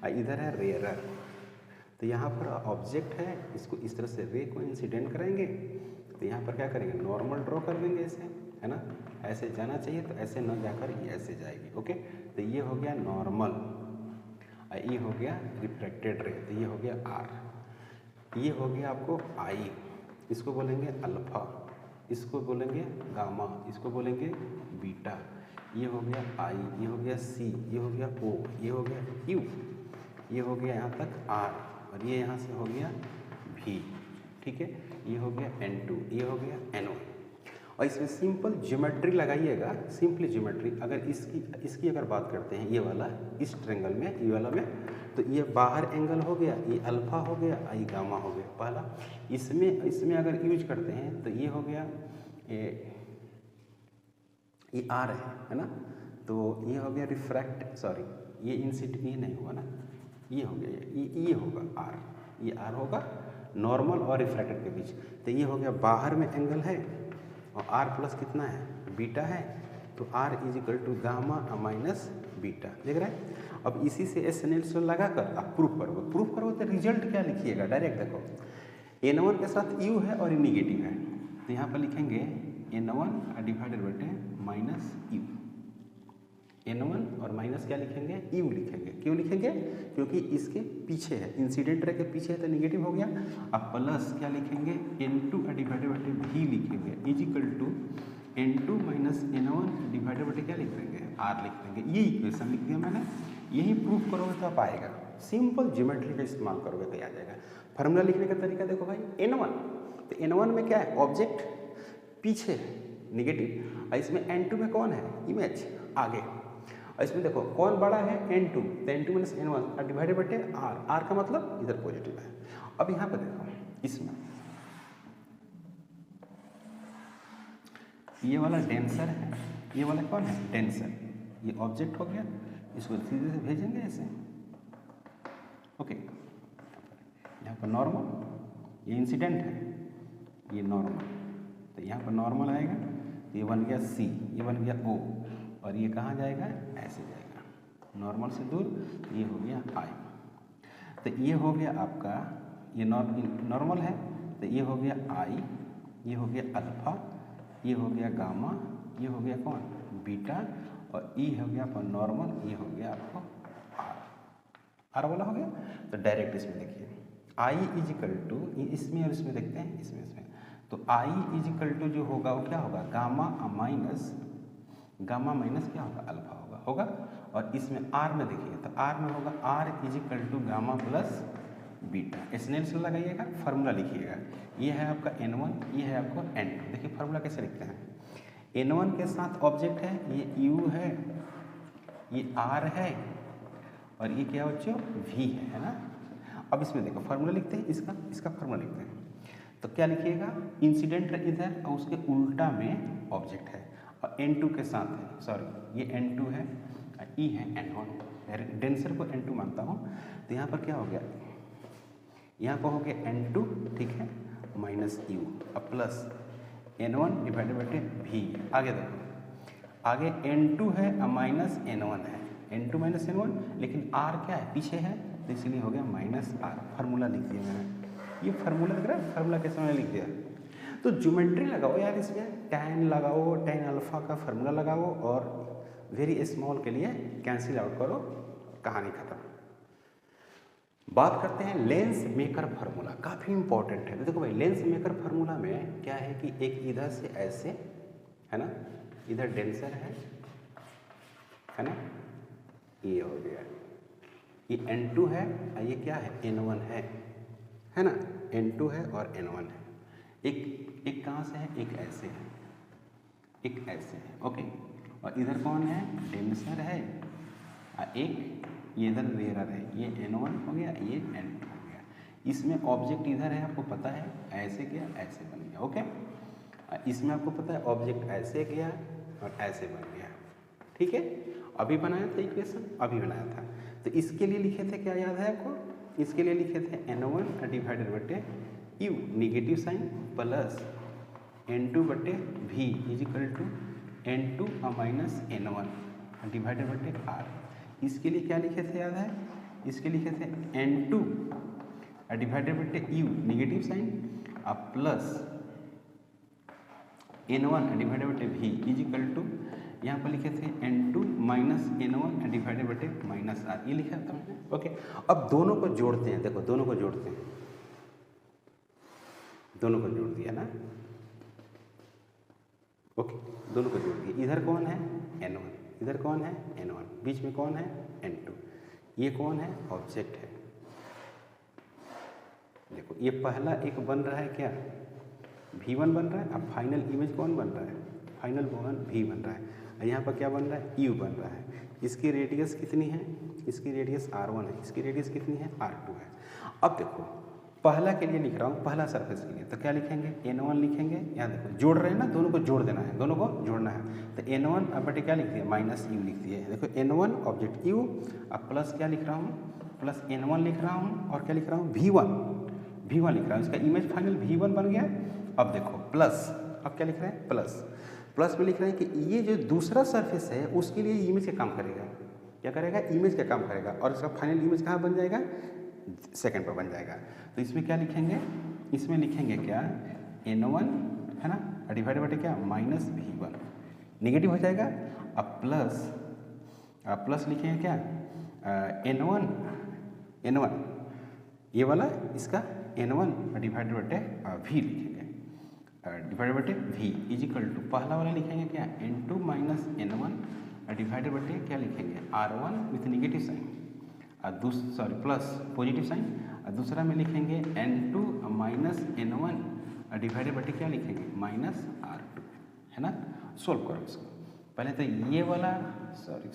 और इधर है रेयरर, तो यहाँ पर ऑब्जेक्ट है, इसको इस तरह से रे को इंसिडेंट कराएंगे, तो यहाँ पर क्या करेंगे, नॉर्मल ड्रॉ कर देंगे ऐसे, है ना, ऐसे जाना चाहिए तो ऐसे न जाकर ये ऐसे जाएगी, ओके। तो ये हो गया नॉर्मल और ये हो गया रिफ्रैक्टेड रे, तो ये हो गया आर, ये हो गया आपको आई, इसको बोलेंगे अल्फा, इसको बोलेंगे गामा, इसको बोलेंगे बीटा, ये हो गया आई, ये हो गया सी, ये हो गया ओ, ये हो गया यू, ये हो गया यहाँ तक आर, और ये यहाँ से हो गया भी, ठीक है, ये हो गया N2, ये हो गया N1। और इसमें सिंपल ज्योमेट्री लगाइएगा, सिंपली ज्योमेट्री, अगर इसकी अगर बात करते हैं, ये वाला इस ट्रायंगल में, ये वाला में, तो ये बाहर एंगल हो गया, ये अल्फा हो गया, ये गामा हो गया पहला। इसमें अगर यूज करते हैं तो ये हो गया ये आर है ना, तो ये हो गया रिफ्रैक्ट, सॉरी ये इंसिडेंट, ये नहीं होगा ना, ये हो गया, ये होगा आर, ये आर होगा नॉर्मल और रिफ्रैक्टेड के बीच, तो ये हो गया बाहर में एंगल है और आर प्लस कितना है, बीटा है, तो R is equal to gamma minus beta, देख रहे हैं। अब इसी से एस एन एल से लगा कर आप प्रूफ करो तो रिजल्ट क्या लिखिएगा, डायरेक्ट देखो N1 के साथ यू है और निगेटिव है, तो यहाँ पर लिखेंगे N1 डिवाइडेड बटे माइनस यू, N1 और माइनस क्या लिखेंगे, यू लिखेंगे, क्यों लिखेंगे, क्योंकि इसके पीछे है, इंसिडेंट रे के पीछे है तो निगेटिव हो गया। अब प्लस क्या लिखेंगे, N2 डिवाइडेड बटे भी लिखेंगे, is equal to N2 minus N1 divided बटे क्या लिख देंगे, आर लिख देंगे, ये इक्वेशन लिख दिया मैंने। यही प्रूफ करोगे तो आप आएगा, सिंपल ज्योमेट्री का इस्तेमाल करोगे तो आ जाएगा। फार्मूला लिखने का तरीका देखो भाई, N1, तो N1 में क्या है, ऑब्जेक्ट पीछे निगेटिव, और इसमें N2 में कौन है, इमेज आगे, और इसमें देखो कौन बड़ा है, n2, तो n2 माइनस n1 डिवाइडेड बटे r, r का मतलब इधर पॉजिटिव है। अब यहाँ पर देखो इसमें ये वाला डेंसर है, ये वाला कौन है, डेंसर, ये ऑब्जेक्ट हो गया, इसको सीधे से भेजेंगे ऐसे, ओके। यहाँ पर नॉर्मल, ये इंसिडेंट है, ये नॉर्मल, तो यहाँ पर नॉर्मल आएगा, तो ये बन गया C, ये बन गया O, और ये कहाँ जाएगा, ऐसे जाएगा, नॉर्मल से दूर, तो ये हो गया I। तो ये हो गया आपका, ये नॉर्मल है, तो ये हो गया I, ये हो गया अल्फा, ये हो गया गामा, ये हो गया कौन, बीटा, और E हो गया आपका नॉर्मल, ये हो गया आपको R वाला हो गया। तो डायरेक्ट इसमें देखिए I इजिकल टू, इसमें और इसमें देखते हैं, इसमें तो I इजिकल टू जो होगा वो क्या होगा, गामा माइनस क्या होगा, अल्फा होगा। और इसमें R में देखिए, तो R में होगा R is equal to gamma plus beta. Snell's law लगाइएगा, फार्मूला लिखिएगा, ये है आपका N1, ये है आपका N2। देखिए फार्मूला कैसे लिखते हैं, N1 के साथ ऑब्जेक्ट है, ये U है, ये R है, और ये क्या बच्चों, V है ना। अब इसमें देखो फार्मूला लिखते हैं, इसका फार्मूला लिखते हैं, तो क्या लिखिएगा, इंसिडेंट इधर और उसके उल्टा में ऑब्जेक्ट है, और N2 के साथ है, सॉरी ये N2 है, E है N1, डेंसर को N2 मानता हूँ। तो यहाँ पर क्या हो गया, यहाँ पर हो गया N2, ठीक है, माइनस U, अब प्लस N1 डिवाइडेड बटे V। आगे देखो, आगे N2 है और माइनस N1 है, N2 माइनस N1, लेकिन R क्या है, पीछे है, तो इसलिए हो गया माइनस R। फार्मूला लिख दिया मैंने, ये फार्मूला दिख रहा है, फार्मूला कैसे मैंने लिख दिया। तो ज्योमेट्री लगाओ यार, इसमें tan लगाओ, tan अल्फा का फार्मूला लगाओ, और वेरी स्मॉल के लिए कैंसिल आउट करो, कहानी खत्म। बात करते हैं लेंस मेकर फार्मूला, काफ़ी इंपॉर्टेंट है। देखो भाई, लेंस मेकर फार्मूला में क्या है कि एक इधर से ऐसे है ना, इधर डेंसर है ना, ये हो गया, ये N2 है, और ये क्या है, N1 है ना, N2 है और N1 है। एक कहाँ से है, एक ऐसे है, एक ऐसे है, ओके। और इधर कौन है, डेंसर है, और एक ये इधर रेयर है, ये N1 हो गया, ये N2 हो गया। इसमें ऑब्जेक्ट इधर है, आपको पता है, ऐसे गया, ऐसे बन गया, ओके। इसमें आपको पता है ऑब्जेक्ट ऐसे गया और ऐसे बन गया, ठीक है। अभी बनाया था इक्वेशन, अभी बनाया था। तो इसके लिए लिखे थे, क्या याद है आपको, इसके लिए लिखे थे N1 डिवाइडेड बटे U, negative sign, plus N2 बटे V is equal to N2 minus N1 divided बटे R। इसके लिए क्या लिखे थे याद है, इसके लिखे थे N2 डिवाइडेड बटे U, negative sign, plus N1 divided बटे V इजिकल टू, यहाँ पर लिखे थे N2 माइनस N1 डिवाइडेड बटे माइनस R, ये लिखा था मैंने, ओके। अब दोनों को जोड़ते हैं, देखो दोनों को जोड़ते हैं, दोनों को जोड़ दिया ना, ओके, दोनों को जोड़ दिया। इधर कौन है, N1, इधर कौन है, N1, बीच में कौन है, N2, ये कौन है, ऑब्जेक्ट है। देखो ये पहला एक बन रहा है क्या, V1 बन रहा है, अब फाइनल इमेज कौन बन रहा है, फाइनल V बन रहा है, और यहाँ पर क्या बन रहा है, U बन रहा है। इसकी रेडियस कितनी है, इसकी रेडियस R1 है, इसकी रेडियस कितनी है, R2 है। अब देखो पहला के लिए लिख रहा हूँ, पहला सरफेस के लिए, तो क्या लिखेंगे, N1 लिखेंगे, यहाँ देखो जोड़ रहे हैं ना, दोनों को जोड़ देना है, दोनों को जोड़ना है। तो N1 अब बटे क्या लिख दिया, माइनस U लिख दिया है। देखो N1 ऑब्जेक्ट U, अब प्लस क्या लिख रहा हूँ, प्लस N1 लिख रहा हूँ, और क्या लिख रहा हूँ, V1 लिख रहा हूँ, इसका इमेज फाइनल V1 बन गया। अब देखो प्लस, अब क्या लिख रहे हैं, प्लस में लिख रहे हैं कि ये जो दूसरा सरफेस है उसके लिए इमेज का काम करेगा, क्या करेगा, इमेज का काम करेगा, और इसका फाइनल इमेज कहाँ बन जाएगा, सेकंड पर बन जाएगा। तो इसमें क्या लिखेंगे, इसमें लिखेंगे क्या, N1 है ना, डिवाइडेड बटे क्या, माइनस V1, नेगेटिव हो जाएगा। अब प्लस लिखेंगे क्या, N1 ये वाला, इसका N1 डिवाइडेड बटे V लिखेंगे, डिवाइडेड बटे V इजिकल टू, पहला वाला लिखेंगे क्या, N2 माइनस N1 डिवाइडेड बटे क्या लिखेंगे, R1 with negative sign, sorry plus positive sign, और दूसरा में लिखेंगे N2 माइनस N1 डिवाइडेड बटे क्या लिखेंगे, माइनस R2, है ना। सोल्व करो इसको, पहले तो ये वाला सॉरी,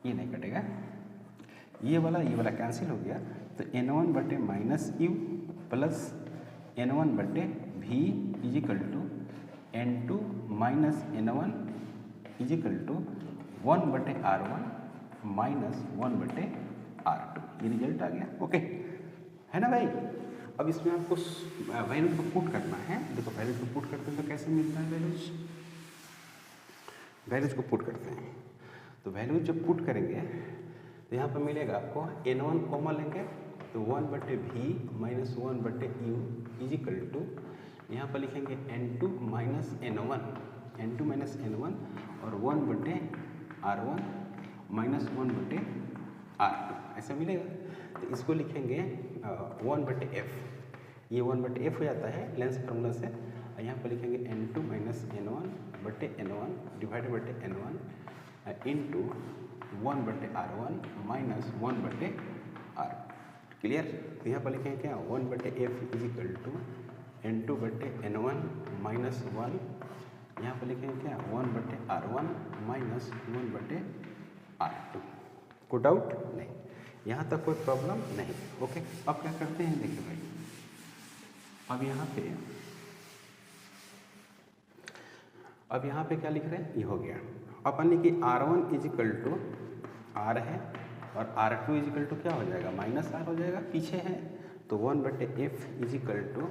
ये नहीं कटेगा, ये वाला कैंसिल हो गया। तो n1 बटे माइनस यू प्लस n1 बटे V is equal to n2 minus n1 is equal to 1 बटे r1 माइनस 1 बटे r2। ये रिजल्ट आ गया। ओके है ना भाई। अब इसमें आपको वैल्यूज को पुट करना है। देखो वैल्यूज को पुट करते हैं तो कैसे मिलता है वैल्यूज को पुट करते हैं तो वैल्यूज जब पुट करेंगे तो यहाँ पर मिलेगा आपको n1 कॉमन लेंगे तो 1 बटे वी माइनस 1 बटे यू इजिकल टू यहाँ पर लिखेंगे n2 माइनस n1 और 1 बटे r1 माइनस 1 बटे r2 ऐसा मिलेगा। तो इसको लिखेंगे 1 बटे f, ये 1 बटे f हो जाता है लेंस फार्मूला से। यहाँ पर लिखेंगे n2 माइनस n1 बटे n1 डिवाइडेड बटे n1 इंटू 1 बटे r1 माइनस 1 बटे r। क्लियर। तो यहाँ पर लिखेंगे क्या 1 बटे f इजिकल टू n2 बटे n1 माइनस 1, यहाँ पर लिखेंगे क्या 1 बटे r1 माइनस 1 बटे r2। कोई डाउट नहीं, यहाँ तक कोई प्रॉब्लम नहीं। ओके अब क्या करते हैं देखिए भाई, अब यहाँ पे क्या लिख रहे हैं, ये हो गया। अपन ने कि r1 इजिकल टू r है और r2 इजिकल टू क्या हो जाएगा माइनस r हो जाएगा, पीछे है। तो 1 बटे f इजिकल टू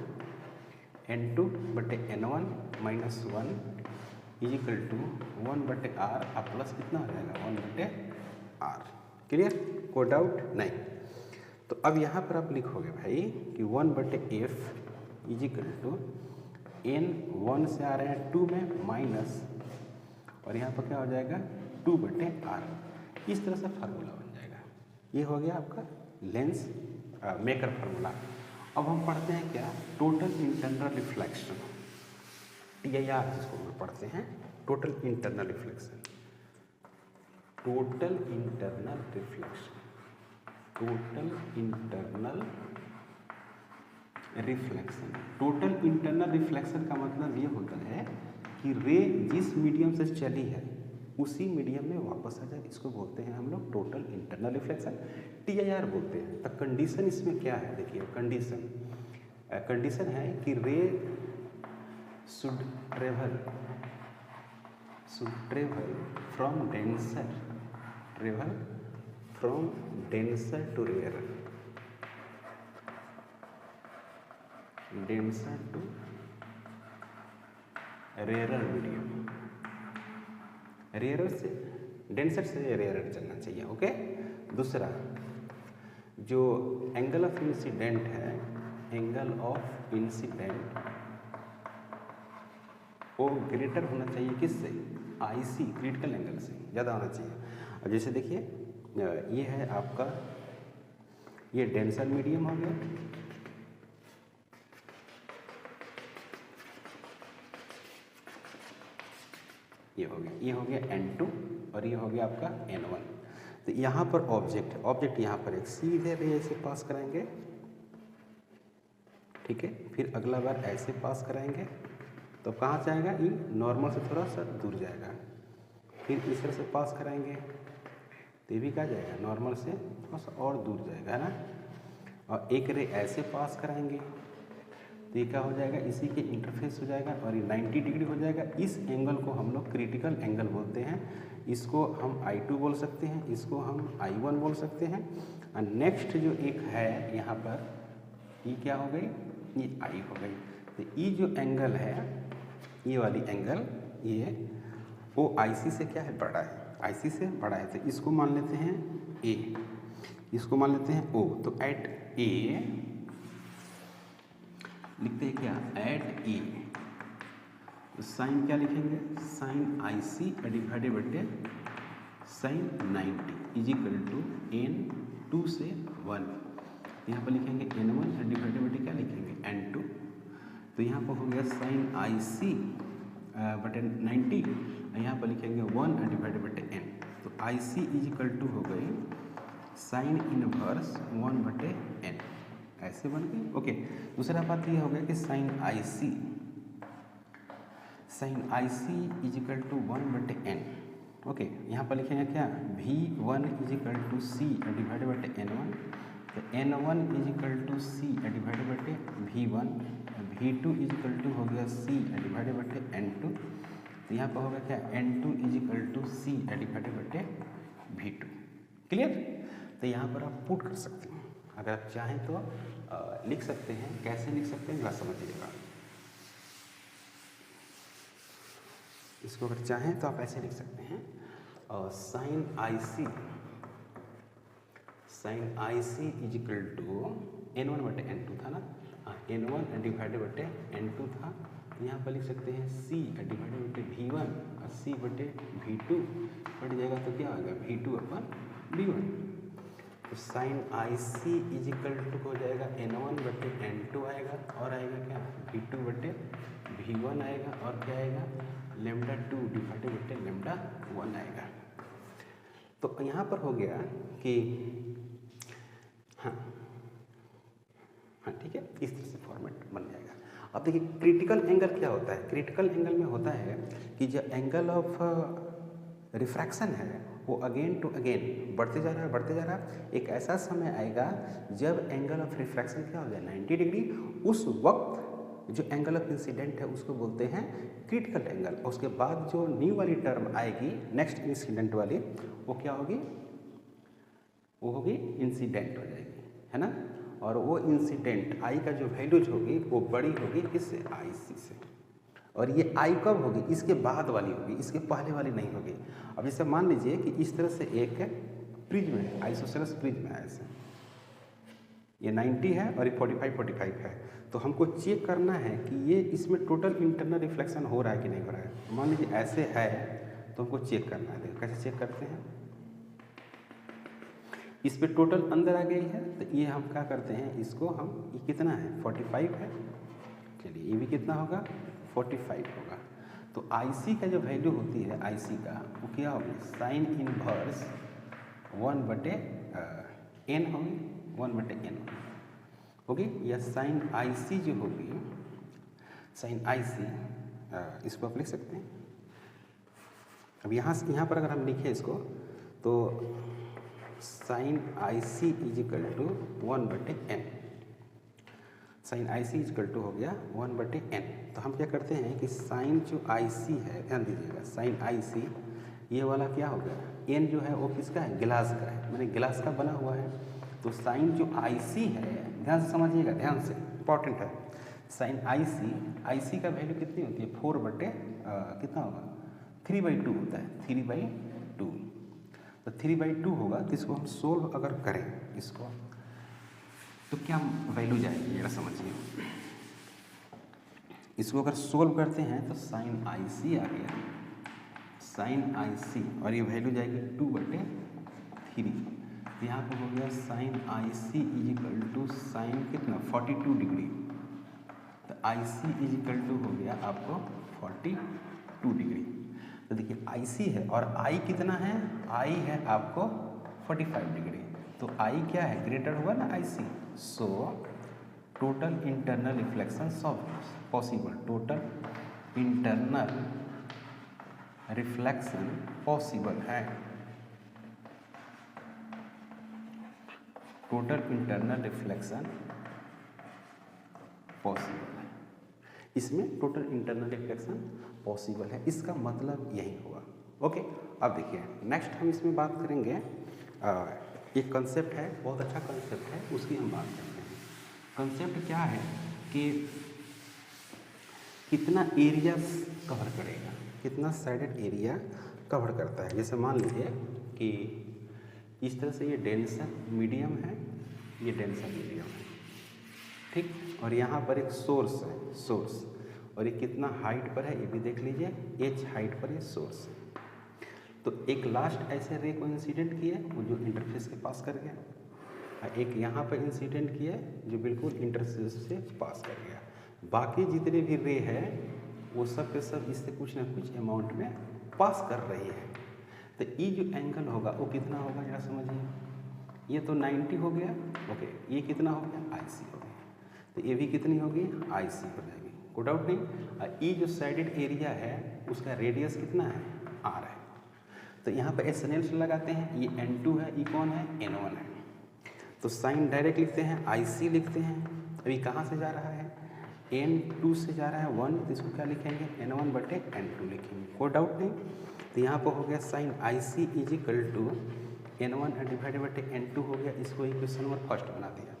n2 बटे n1 माइनस 1 इजिकल टू 1 बटे r अब प्लस कितना हो जाएगा 1 बटे r। क्लियर, कोई डाउट नहीं। तो अब यहाँ पर आप लिखोगे भाई कि 1 बटे f इजिकल टू n 1 से आ रहे हैं 2 में माइनस और यहाँ पर क्या हो जाएगा 2 बटे r। इस तरह से फार्मूला बन जाएगा। ये हो गया आपका लेंस मेकर फार्मूला। अब हम पढ़ते हैं क्या टोटल इंटरनल रिफ्लेक्शन, TIR जिसको हम पढ़ते हैं, total internal reflection. Total internal reflection, total internal reflection. Total internal reflection का मतलब ये होता है कि रे जिस मीडियम से चली है उसी मीडियम में वापस आ जाए, इसको बोलते हैं हम लोग टोटल इंटरनल रिफ्लेक्शन, TIR बोलते हैं। तो कंडीशन इसमें क्या है देखिए, कंडीशन है कि ray should travel from denser to rare, denser to rarer medium, rarer से डेंसर से रेयरर चलना चाहिए। ओके। दूसरा जो एंगल ऑफ इंसिडेंट है, एंगल ऑफ इंसिडेंट वो ग्रेटर होना चाहिए किससे, IC क्रिटिकल एंगल से ज़्यादा होना चाहिए। अब जैसे देखिए ये है आपका, ये डेंसर मीडियम हो गया, ये हो गया n2 और ये हो गया आपका n1। तो यहाँ पर ऑब्जेक्ट यहाँ पर एक सीधे रे से पास कराएंगे, ठीक है। फिर अगला बार ऐसे पास कराएंगे तो कहाँ जाएगा, ये नॉर्मल से थोड़ा सा दूर जाएगा। फिर इस तरह से पास कराएंगे तो ये भी कहाँ जाएगा, नॉर्मल से थोड़ा सा और दूर जाएगा, है ना। और एक रे ऐसे पास कराएंगे तो ये क्या हो जाएगा, इसी के इंटरफेस हो जाएगा और ये 90 डिग्री हो जाएगा। इस एंगल को हम लोग क्रिटिकल एंगल बोलते हैं। इसको हम I2 बोल सकते हैं, इसको हम I1 बोल सकते हैं। और नेक्स्ट जो एक है यहाँ पर, ये क्या हो गई, ये I हो गई। तो ये जो एंगल है, ये वाली एंगल, ये वो IC से क्या है, बड़ा है, IC से बड़ा है। तो इसको मान लेते हैं A, इसको मान लेते हैं O। तो एट A लिखते हैं क्या, एट ए, तो साइन क्या लिखेंगे, साइन IC डिवाइडेड बटे साइन 90 इजिकल टू n2 से 1। यहाँ पर लिखेंगे n1 डिवाइडेड बटे क्या लिखेंगे n2। तो यहाँ पर हो गया साइन IC बटे 90, यहाँ पर लिखेंगे 1 डिवाइडेड बटे n। तो IC इजिकल टू हो गई साइन इनवर्स 1 बटे n, ऐसे बन गई। ओके। दूसरा बात ये हो गया कि sine sine IC is equal to 1/n। Okay, यहाँ पर लिखेंगे क्या, V1 is equal to C divided बटे N1, तो N1 is equal to C divided बटे V1, V2 इजिकल टू हो गया C डिवाइडेड बटे N2, तो यहाँ पर होगा क्या, N2 is equal to C divided बटे V2। क्लियर? तो यहाँ पर आप पुट कर सकते हैं, अगर आप चाहें तो लिख सकते हैं। कैसे लिख सकते हैं, बात समझिएगा। इसको अगर चाहें तो आप ऐसे लिख सकते हैं, sign IC is equal to N1 बटे N2 था ना, N1 डिवाइडेड बटे N2 था, यहाँ पर लिख सकते हैं C डिवाइडेड बटे V1 और C बटे V2 बढ़ जाएगा, तो क्या होगा, V2 अपन V1। तो साइन IC इजिकल टू हो जाएगा N1 बटे N2 आएगा, और आएगा क्या, V2 बटे V1 आएगा, और क्या आएगा, λ2 डिवाइडेड बटे λ1 आएगा। तो यहाँ पर हो गया कि हाँ, ठीक है, इस तरह से फॉर्मेट बन जाएगा। अब देखिए क्रिटिकल एंगल क्या होता है। क्रिटिकल एंगल में होता है कि जो एंगल ऑफ रिफ्रैक्शन है वो अगेन टू अगेन बढ़ते जा रहा है। एक ऐसा समय आएगा जब एंगल ऑफ रिफ्रैक्शन क्या हो जाए, 90 डिग्री। उस वक्त जो एंगल ऑफ इंसिडेंट है उसको बोलते हैं क्रिटिकल एंगल। उसके बाद जो न्यू वाली टर्म आएगी नेक्स्ट इंसिडेंट वाली, वो क्या होगी, वो होगी इंसिडेंट हो जाएगी, है ना। और वो इंसिडेंट आई का जो वैल्यूज होगी वो बड़ी होगी किससे, IC से। और ये आई कब होगी, इसके बाद वाली होगी, इसके पहले वाली नहीं होगी। अब जैसे मान लीजिए कि इस तरह से एक प्रिज्म है, आइसोसेलेस प्रिज्म है, ऐसे ये 90 है और ये 45 है। तो हमको चेक करना है कि ये इसमें टोटल इंटरनल रिफ्लेक्शन हो रहा है कि नहीं हो रहा है। मान लीजिए ऐसे है तो हमको चेक करना है। देखो कैसे चेक करते हैं, इस पे टोटल अंदर आ गई है, तो ये हम क्या करते हैं, इसको हम, ये कितना है, 45 है, चलिए ये भी कितना होगा, 45 होगा। तो IC का जो वैल्यू होती है, IC का वो क्या होगी, साइन इनवर्स 1/n होगी, 1/n होगी, या साइन IC जो होगी, साइन IC इसको आप लिख सकते हैं। अब यहाँ पर अगर हम लिखें इसको, तो sine IC is equal to 1/n, sine IC is equal to हो गया 1/n। तो हम क्या करते हैं कि साइन जो IC है, ध्यान दीजिएगा, साइन IC ये वाला क्या होगा, n जो है वो किसका है, गिलास का है, मैंने गिलास का बना हुआ है। तो साइन जो IC है, ध्यान से समझिएगा, ध्यान से, इंपॉर्टेंट है। साइन IC का वैल्यू कितनी होती है, 4 कितना होगा, 3/2 होता है, 3/2। तो 3/2 होगा, तो इसको हम सोल्व अगर करें इसको, तो क्या वैल्यू जाएगी, जरा समझिए। इसको अगर सोल्व करते हैं तो साइन IC आ गया, साइन IC, और ये वैल्यू जाएगी 2/3। यहाँ पर हो गया sine IC is equal to sine कितना, 42 डिग्री। तो IC इजिकल टू हो गया आपको 42 डिग्री। तो देखिए IC है और I कितना है, I है आपको 45 डिग्री। तो I क्या है, ग्रेटर हुआ ना IC। So total internal reflection possible, total internal reflection possible है, टोटल इंटरनल रिफ्लेक्शन पॉसिबल है। इसमें टोटल इंटरनल रिफ्लेक्शन पॉसिबल है, इसका मतलब यही हुआ। ओके, अब देखिए नेक्स्ट हम इसमें बात करेंगे, एक कंसेप्ट है, बहुत अच्छा कंसेप्ट है, उसकी हम बात करते हैं। कंसेप्ट क्या है कि कितना एरिया कवर करेगा, कितना साइडेड एरिया कवर करता है। जैसे मान लीजिए कि इस तरह से ये डेंसर मीडियम है, ये डेंसर मीडियम है, ठीक, और यहाँ पर एक सोर्स है, सोर्स, और ये कितना हाइट पर है ये भी देख लीजिए, h हाइट पर ये सोर्स है। तो एक लास्ट ऐसे रे को इंसिडेंट किया वो जो इंटरफेस के पास कर गया, एक यहाँ पर इंसिडेंट किया जो बिल्कुल इंटरफेस से पास कर गया। बाकी जितने भी रे हैं वो सब के सब इससे कुछ ना कुछ अमाउंट में पास कर रही है। तो ये जो एंगल होगा वो कितना होगा, जरा समझिए। ये तो 90 हो गया, ओके, ये कितना हो गया, IC हो गया। तो ये भी कितनी होगी, IC हो जाएगी। कोई डाउट नहीं। ई जो साइडेड एरिया है उसका रेडियस कितना है, आर है। तो यहाँ पर एस लगाते हैं, ये N2 है, ये कौन है, N1 है। तो साइन डायरेक्ट लिखते हैं, IC लिखते हैं। अभी कहाँ से जा रहा है, N2 से जा रहा है 1, तो इसको क्या लिखेंगे, N1/N2 लिखेंगे, कोई डाउट नहीं। तो यहाँ पर हो गया sine IC = N1 divided N2 हो गया। इसको इक्वेशन नंबर फर्स्ट बना दिया।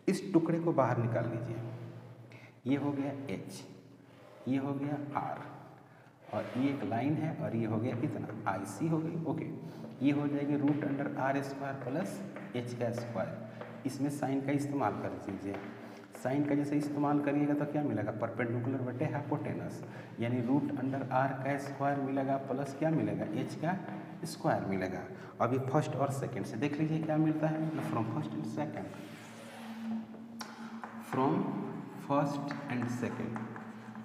इस टुकड़े को बाहर निकाल लीजिए, ये हो गया H, ये हो गया R, और ये एक लाइन है, और ये हो गया कितना, IC हो गई। ओके, ये हो जाएगी √R² प्लस H का स्क्वायर। इसमें साइन का इस्तेमाल कर दीजिए। साइन का जैसे इस्तेमाल करिएगा तो क्या मिलेगा, परपेंडिकुलर बटे हाइपोटेनस, यानी √R का स्क्वायर मिलेगा प्लस क्या मिलेगा, H का स्क्वायर मिलेगा। अभी फर्स्ट और सेकंड से देख लीजिए क्या मिलता है, मतलब फ्रॉम फर्स्ट एंड सेकंड।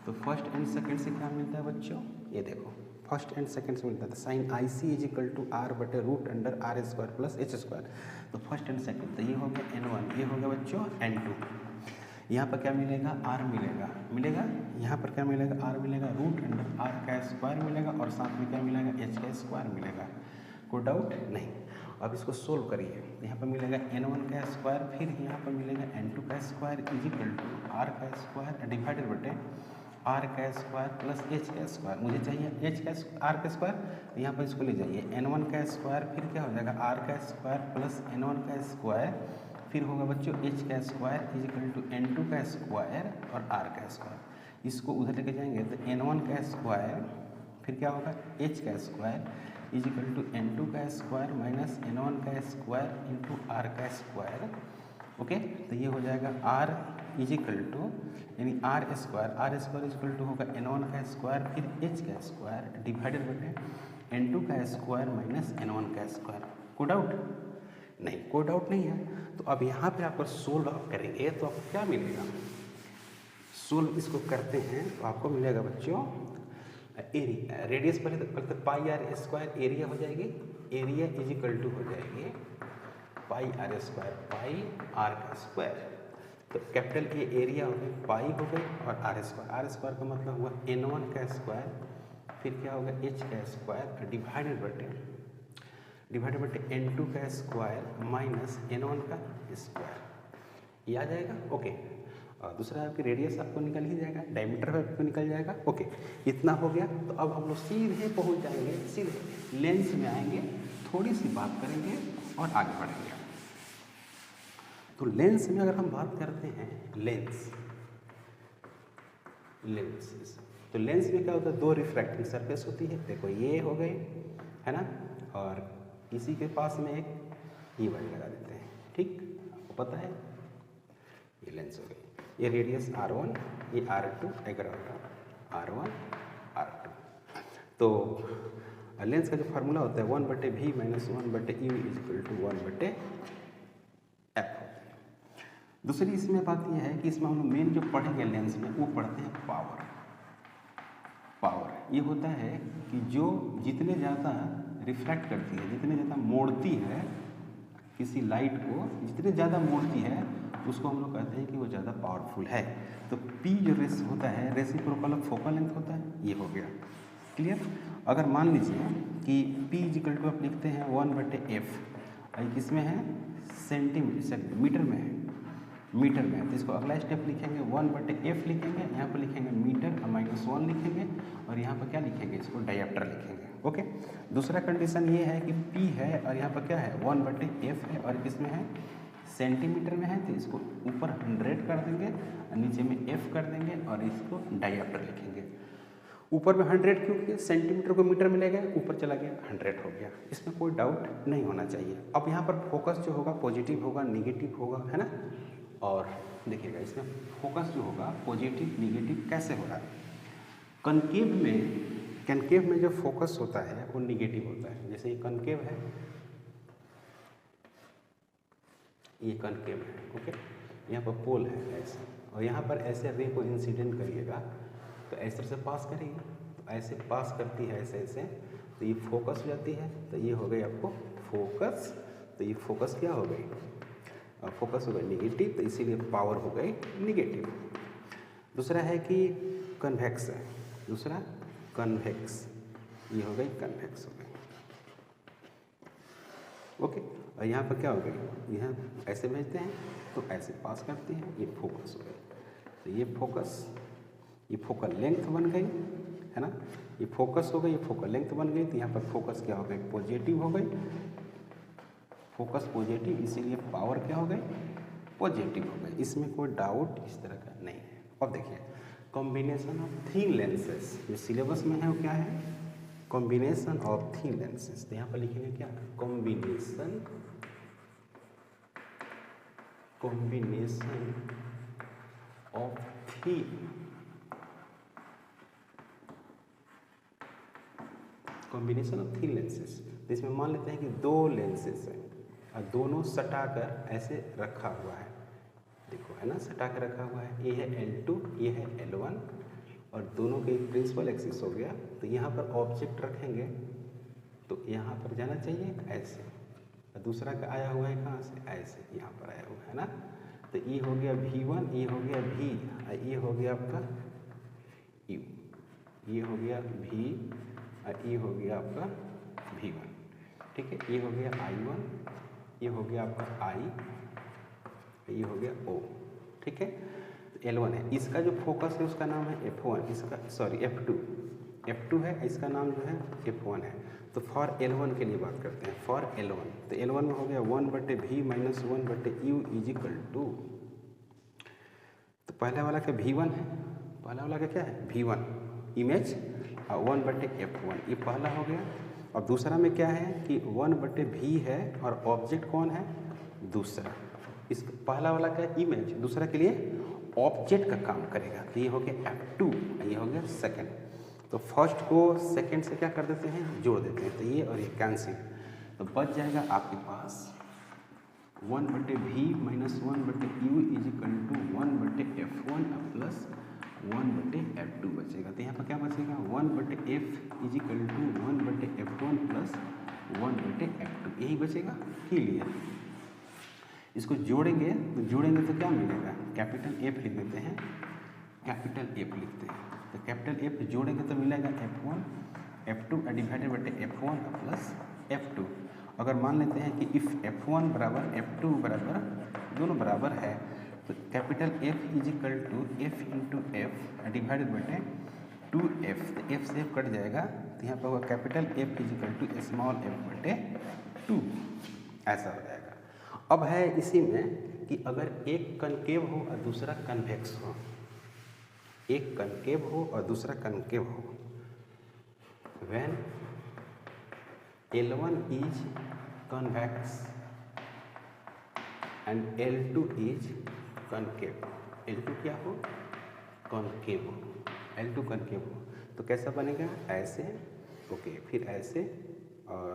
तो फर्स्ट एंड सेकंड से क्या मिलता है बच्चों, ये देखो फर्स्ट एंड सेकंड से मिलता है। तो sine IC = R/√R² plus H²। तो फर्स्ट एंड सेकंड, तो ये हो गया N1, ये हो गया बच्चों N2। यहाँ पर क्या मिलेगा, R मिलेगा, यहाँ पर क्या मिलेगा, R मिलेगा, √R² मिलेगा, और साथ में क्या मिलेगा, H² मिलेगा। कोई डाउट नहीं। अब इसको सोल्व करिए, यहाँ पर मिलेगा N1², फिर यहाँ पर मिलेगा N2² = R² डिवाइडेड बटे R² प्लस H²। मुझे चाहिए R², यहाँ पर इसको ले जाइए N1², फिर क्या हो जाएगा R² प्लस N1², फिर होगा बच्चों H² = N2² और R²। इसको उधर लेके जाएंगे तो N1², फिर क्या होगा H² = N2² minus N1² into R²। Okay, तो ये हो जाएगा R यानी R² होगा N1² फिर H² डिवाइडेड बटे N2² माइनस N1²। कोई डाउट नहीं, कोई डाउट नहीं है। तो अब यहाँ पे आपको सोल्व आप करेंगे तो आपको क्या मिलेगा, सोल्व इसको करते हैं तो आपको मिलेगा बच्चों एरिया, रेडियस पहले तो πr² एरिया हो जाएगी, एरिया = हो जाएगी πr², तो कैपिटल ए एरिया हो गई, पाई हो गई, और R² का मतलब हुआ N1², फिर क्या होगा H² डिवाइडेड बटे N2² माइनस N1², ये आ जाएगा। ओके, और दूसरा आपकी रेडियस आपको निकल ही जाएगा, डायमीटर आपको निकल जाएगा। ओके, इतना हो गया। तो अब हम लोग सीधे पहुंच जाएंगे, सीधे लेंस में आएंगे, थोड़ी सी बात करेंगे और आगे बढ़ेंगे। तो लेंस में अगर हम बात करते हैं, लेंस तो लेंस में क्या होता है, दो रिफ्रैक्टिंग सरफेस होती है। देखो ये हो गई है ना, और इसी के पास में एक ये वाली लगा देते हैं, ठीक, आपको पता है ये लेंस हो गई। ये रेडियस R1, ये R2 R1 R2। तो लेंस का जो फार्मूला होता है 1/v - 1/u = 1/f। दूसरी इसमें बात यह है कि इसमें हम लोग मेन जो पढ़ेंगे लेंस में, वो पढ़ते हैं पावर। ये होता है कि जो जितने ज़्यादा रिफ्रैक्ट करती है, जितने ज़्यादा मोड़ती है किसी लाइट को, जितने ज़्यादा मोड़ती है उसको हम लोग कहते हैं कि वो ज़्यादा पावरफुल है। तो P जो रेस होता है, रेसिप्रोकल ऑफ फोकल लेंथ होता है, ये हो गया क्लियर। अगर मान लीजिए कि P = आप लिखते हैं 1/f, किसमें है, सेंटीमीटर मीटर में है, तो इसको अगला स्टेप लिखेंगे 1/f लिखेंगे, यहाँ पर लिखेंगे मीटर और -1 लिखेंगे, और यहाँ पर क्या लिखेंगे, इसको डायप्टर लिखेंगे। ओके, दूसरा कंडीशन ये है कि P है और यहाँ पर क्या है 1/f है, और किसमें है, सेंटीमीटर में है, तो इसको ऊपर 100 कर देंगे और नीचे में f कर देंगे और इसको डायप्टर लिखेंगे। ऊपर में 100 क्योंकि सेंटीमीटर को मीटर में ले गए, ऊपर चला गया 100 हो गया, इसमें कोई डाउट नहीं होना चाहिए। अब यहाँ पर फोकस जो होगा पॉजिटिव होगा, निगेटिव होगा, है ना। और देखिएगा इसमें फोकस जो होगा पॉजिटिव निगेटिव कैसे हो रहा है, कनकेव में जो फोकस होता है वो निगेटिव होता है। जैसे ये कनकेव है, ये कनकेव है, ओके, यहाँ पर पोल है ऐसे, और यहाँ पर ऐसे रे को इंसिडेंट करिएगा तो ऐसे से पास करेगी, तो ऐसे पास करती है ऐसे, तो ये फोकस हो जाती है, तो ये हो गई आपको फोकस। तो ये फोकस क्या हो गई, फोकस हो गई निगेटिव, तो इसीलिए पावर हो गई निगेटिव। दूसरा है कि कन्वेक्स है, दूसरा कन्वेक्स, ये हो गई कन्वेक्स हो गई। ओके, और यहाँ पर क्या हो गई, यहाँ ऐसे भेजते हैं तो ऐसे पास करते हैं, ये फोकस हो गई। तो ये फोकस, ये फोकल लेंथ बन गई है ना, ये फोकस हो गई, ये फोकल लेंथ बन गई। तो यहाँ पर फोकस क्या हो गई, पॉजिटिव हो गई, फोकस पॉजिटिव, इसीलिए पावर क्या हो गई, पॉजिटिव हो गई। इसमें कोई डाउट इस तरह का नहीं है। अब देखिए कॉम्बिनेशन ऑफ थिन लेंसेज, जो सिलेबस में है वो क्या है, कॉम्बिनेशन ऑफ थिन लेंसेज। तो यहाँ पर लिखेंगे क्या, combination of thin, combination of thin lenses. तो इसमें मान लेते हैं कि दो लेंसेज हैं और दोनों सटा कर ऐसे रखा हुआ है, देखो है ना, सटा कर रखा हुआ है। ये है L2, ये है L1 और दोनों के प्रिंसिपल एक्सिस हो गया। तो यहाँ पर ऑब्जेक्ट रखेंगे तो यहाँ पर जाना चाहिए ऐसे, और दूसरा का आया हुआ है कहाँ से, ऐसे यहाँ पर आया हुआ है ना। तो ये हो गया V1, ये हो गया V, और ये हो गया आपका U, ये हो गया V और ये हो गया आपका V1, ठीक है। ये हो गया I1, ये हो गया आपका I, ये हो गया O, ठीक है। तो L1 है, इसका जो फोकस है उसका नाम है F1, इसका सॉरी F2 है, इसका नाम जो है F1 है। तो फॉर L1 के लिए बात करते हैं, फॉर L1, तो L1 में हो गया 1/V minus 1/U is equal to, तो पहले वाला क्या V1 है, पहला वाला का क्या है V1 इमेज, और 1/F1 ये पहला हो गया। और दूसरा में क्या है कि 1/V है और ऑब्जेक्ट कौन है, दूसरा। इस पहला वाला का इमेज, दूसरा के लिए ऑब्जेक्ट का काम करेगा। तो ये हो गया F2, ये हो गया सेकंड। तो फर्स्ट को सेकंड से क्या कर देते हैं, जोड़ देते हैं, तो ये और ये कैंसिल। तो बच जाएगा आपके पास 1/V minus 1/U is equal to 1/F1 plus 1/F2 बचेगा। तो यहाँ पर क्या बचेगा, 1/F is equal to 1/F1 plus 1/F2, यही बचेगा। क्लियर, इसको जोड़ेंगे तो क्या मिलेगा, कैपिटल F लिख देते हैं, कैपिटल F लिखते हैं। तो कैपिटल F जोड़ेंगे तो मिलेगा F1 F2 divided by F1 plus F2। अगर मान लेते हैं कि इफ़ F1 बराबर F2 बराबर दोनों बराबर है, तो capital F is equal to F into F divided by 2F, तो F से F कट जाएगा। तो यहाँ पर होगा capital F is equal to small f बटे 2, ऐसा हो जाएगा। अब है इसी में कि अगर एक कनकेव हो और दूसरा कन्वेक्स हो, एक कनकेव हो और दूसरा कनकेव हो, when L1 is convex and L2 is concave, L2 क्या हो, कॉनकेव हो, L2 कनकेव हो, तो कैसा बनेगा, ऐसे, ओके, फिर ऐसे और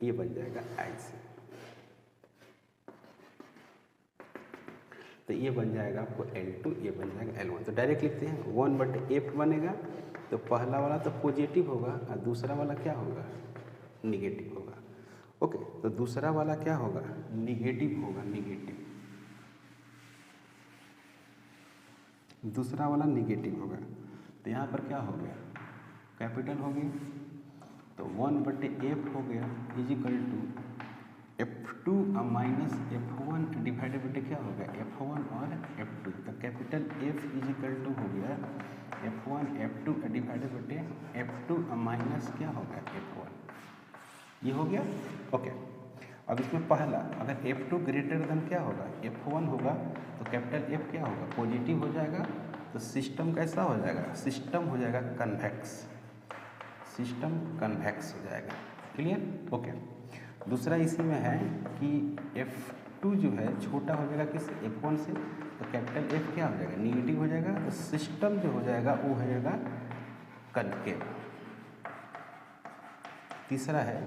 ये बन जाएगा ऐसे। तो ये बन जाएगा आपको L2, ये बन जाएगा L1। तो डायरेक्ट लिखते हैं 1/F बनेगा, तो पहला वाला तो पॉजिटिव होगा और दूसरा वाला क्या होगा, निगेटिव होगा। ओके, तो दूसरा वाला क्या होगा, निगेटिव होगा, निगेटिव, दूसरा वाला निगेटिव होगा। तो यहाँ पर क्या हो गया, कैपिटल हो गया, तो 1/F हो गया is equal to F2 minus F1 divided by क्या हो गया, F1 और F2। तो capital F is equal to हो गया F1 F2 divided by F2 minus क्या हो गया F1, ये हो गया। ओके, अब इसमें पहला अगर F2 ग्रेटर देन क्या होगा, F1 होगा, तो कैपिटल F क्या होगा, पॉजिटिव हो जाएगा। तो सिस्टम कैसा हो जाएगा, सिस्टम हो जाएगा कन्वेक्स, सिस्टम कन्वेक्स हो जाएगा। Clear, okay. दूसरा इसी में है कि F2 जो है छोटा हो जाएगा किस, F1 से, तो कैपिटल F क्या हो जाएगा, निगेटिव हो जाएगा। तो सिस्टम जो हो जाएगा वो हो जाएगा कनकेव। तीसरा है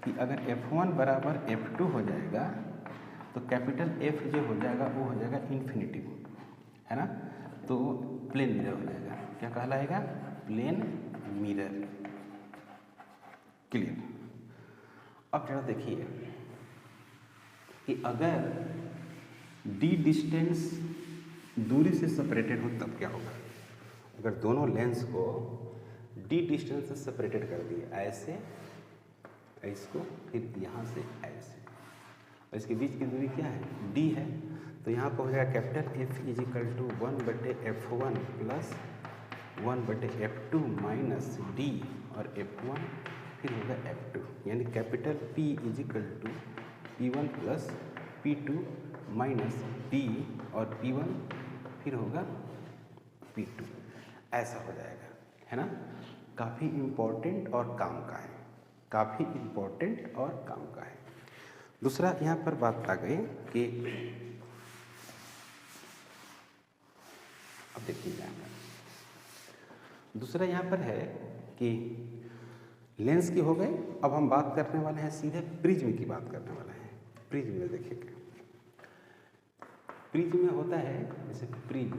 कि अगर F1 बराबर F2 हो जाएगा तो कैपिटल F जो हो जाएगा वो हो जाएगा इन्फिनिटिव, है ना, तो प्लेन मिरर हो जाएगा। क्या कहलाएगा, प्लेन मिरर। क्लियर। अब जरा देखिए कि अगर D डिस्टेंस दूरी से सेपरेटेड हो तब क्या होगा। अगर दोनों लेंस को d डिस्टेंस से सेपरेटेड कर दिए, ऐसे इसको, फिर यहाँ से ऐसे, और इसके बीच की दूरी क्या है, d है, तो यहाँ पर हो जाएगा capital F is equal to 1/F1 plus 1/F2 minus d और F1 फिर होगा F2, यानी capital P is equal to P1 plus P2 minus d और P1 फिर होगा P2, ऐसा हो जाएगा, है ना। काफ़ी इम्पोर्टेंट और काम का है, काफ़ी इम्पोर्टेंट और काम का है। दूसरा यहाँ पर बात आ गई कि अब देखिए यहाँ पर दूसरा यहाँ पर है कि लेंस की हो गई। अब हम बात करने वाले हैं सीधे प्रिज्म की बात करने वाले हैं। प्रिज्म में देखिए, प्रिज्म में होता है जैसे प्रिज्म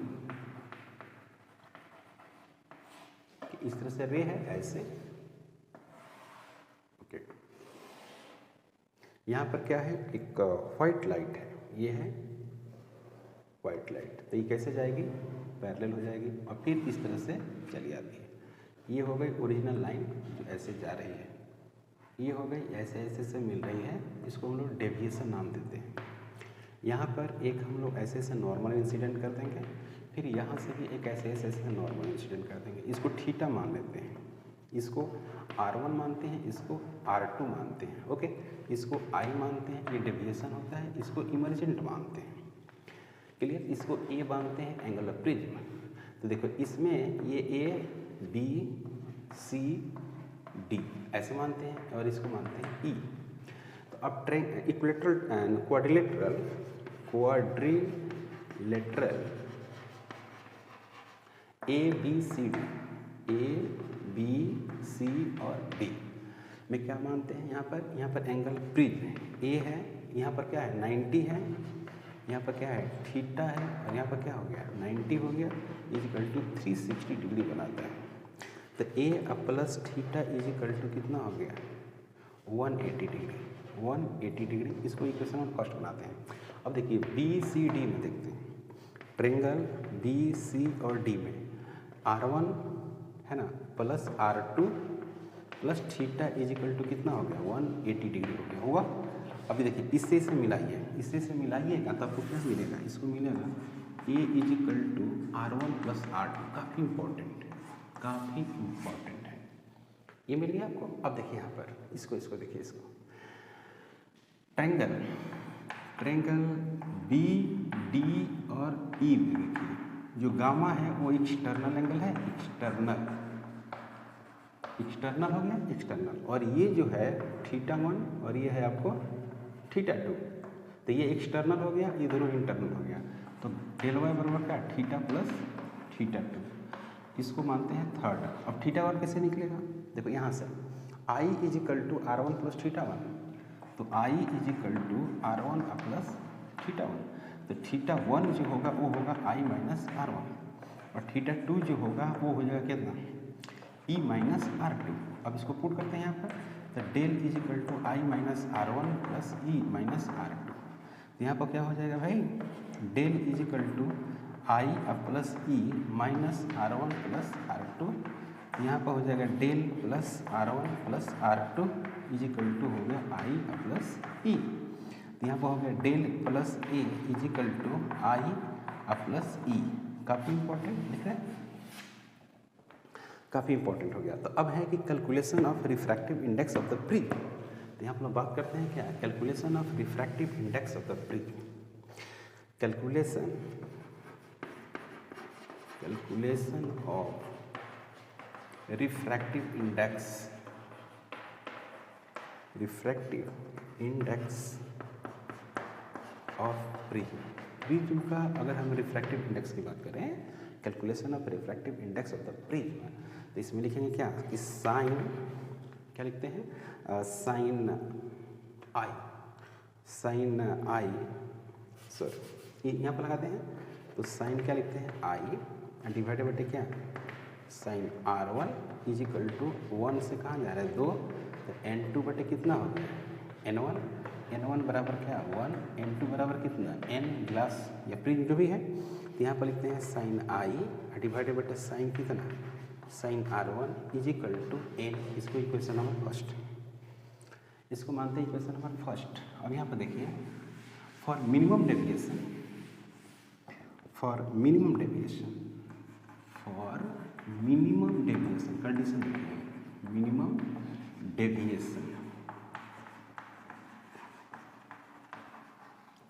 इस तरह से रे है ऐसे, ओके। यहाँ पर क्या है, एक व्हाइट लाइट है, ये है व्हाइट लाइट, तो ये कैसे जाएगी, पैरेलल हो जाएगी और फिर इस तरह से चली आती है। ये हो गई ओरिजिनल लाइन जो ऐसे जा रही है, ये हो गई ऐसे ऐसे से मिल रही है, इसको हम लोग डेविएशन नाम देते हैं। यहाँ पर एक हम लोग ऐसे ऐसे नॉर्मल इंसिडेंट कर देंगे, फिर यहाँ से भी एक ऐसे ऐसे ऐसे नॉर्मल इंसिडेंट कर देंगे। इसको थीटा मान लेते हैं, इसको R1 मानते हैं, इसको R2 मानते हैं, ओके। इसको I मानते हैं, ये डेविएशन होता है, इसको इमर्जेंट मानते हैं, क्लियर। इसको A मानते हैं एंगल ऑफ प्रिज्म। तो देखो इसमें ये A B C D ऐसे मानते हैं और इसको मानते हैं E। तो अब equilateral quadrilateral A B C और D में क्या मानते हैं, यहाँ पर एंगल प्रिज्म है, A है, यहाँ पर क्या है 90 है, यहाँ पर क्या है थीटा है, और यहाँ पर क्या हो गया 90 हो गया, इज इक्वल टू 360 डिग्री बनाता है। तो A plus theta is equal to कितना हो गया 180 डिग्री, 180 डिग्री। इसको इक्वेशन और फर्स्ट बनाते हैं। अब देखिए BCD में देखते हैं, ट्रेंगल BC और D में R1 है ना plus R2 plus theta is equal to कितना हो गया 180 डिग्री हो गया, हुआ। अभी देखिए इससे से मिलाइए, इससे से मिलाइएगा तब आपको क्या मिलेगा, इसको मिलेगा A is equal to R1 plus R2। काफ़ी इम्पोर्टेंट है, काफ़ी इम्पोर्टेंट है, ये मिल गया आपको। अब देखिए यहाँ पर इसको देखिए, इसको ट्रायंगल B D और E में देखिए जो गामा है वो एक्सटर्नल एंगल है, एक्सटर्नल हो गया एक्सटर्नल, और ये जो है θ1 और ये है आपको θ2, तो ये एक्सटर्नल हो गया, ये दोनों इंटरनल हो गया। तो डेल वाई बराबर क्या θ प्लस θ2, इसको मानते हैं थर्ड। अब θ1 कैसे निकलेगा, देखो यहाँ से I is equal to R1 plus θ1, तो I is equal to R1 plus θ1, तो θ1 जो होगा वो होगा I माइनस R1 और θ2 जो होगा वो हो जाएगा कितना E माइनस R2। अब इसको पुट करते हैं यहाँ पर, तो del is equal to I minus R1 plus E minus R2। तो यहाँ पर क्या हो जाएगा भाई, del is equal to I plus E minus R1 plus R2। यहाँ पर हो जाएगा del plus R1 plus R2 is equal to हो गया I प्लस E। तो यहाँ पर हो गया del plus A is equal to I plus E। काफ़ी इंपॉर्टेंट लिख रहे हैं, काफ़ी इंपॉर्टेंट हो गया। तो अब है कि calculation of refractive index of the prism. तो यहाँ हम लोग बात करते हैं क्या, calculation of refractive index of the prism. Calculation of refractive index of prism. Prism का अगर हम रिफ्रैक्टिव इंडेक्स की बात करें, calculation of refractive index of the prism, तो इसमें लिखेंगे क्या कि साइन, क्या लिखते हैं साइन आई सॉरी यहाँ पर लगाते हैं, तो साइन क्या लिखते हैं आई डिवाइडेड बटे क्या sign R1 is equal to 1 से कहाँ जा रहा है 2, तो N2 बटे कितना हो गया N1 बराबर क्या 1, N2 बराबर कितना n ग्लास या प्रिज्म जो भी है तो यहाँ पर लिखते हैं sine I divided by sine कितना, sine R1 is equal to N. इसको इक्वेशन नंबर फर्स्ट, इसको मानते हैं इक्वेशन नंबर फर्स्ट। अब यहाँ पर देखिए for minimum deviation, for minimum deviation, for minimum deviation condition देखिए, minimum deviation,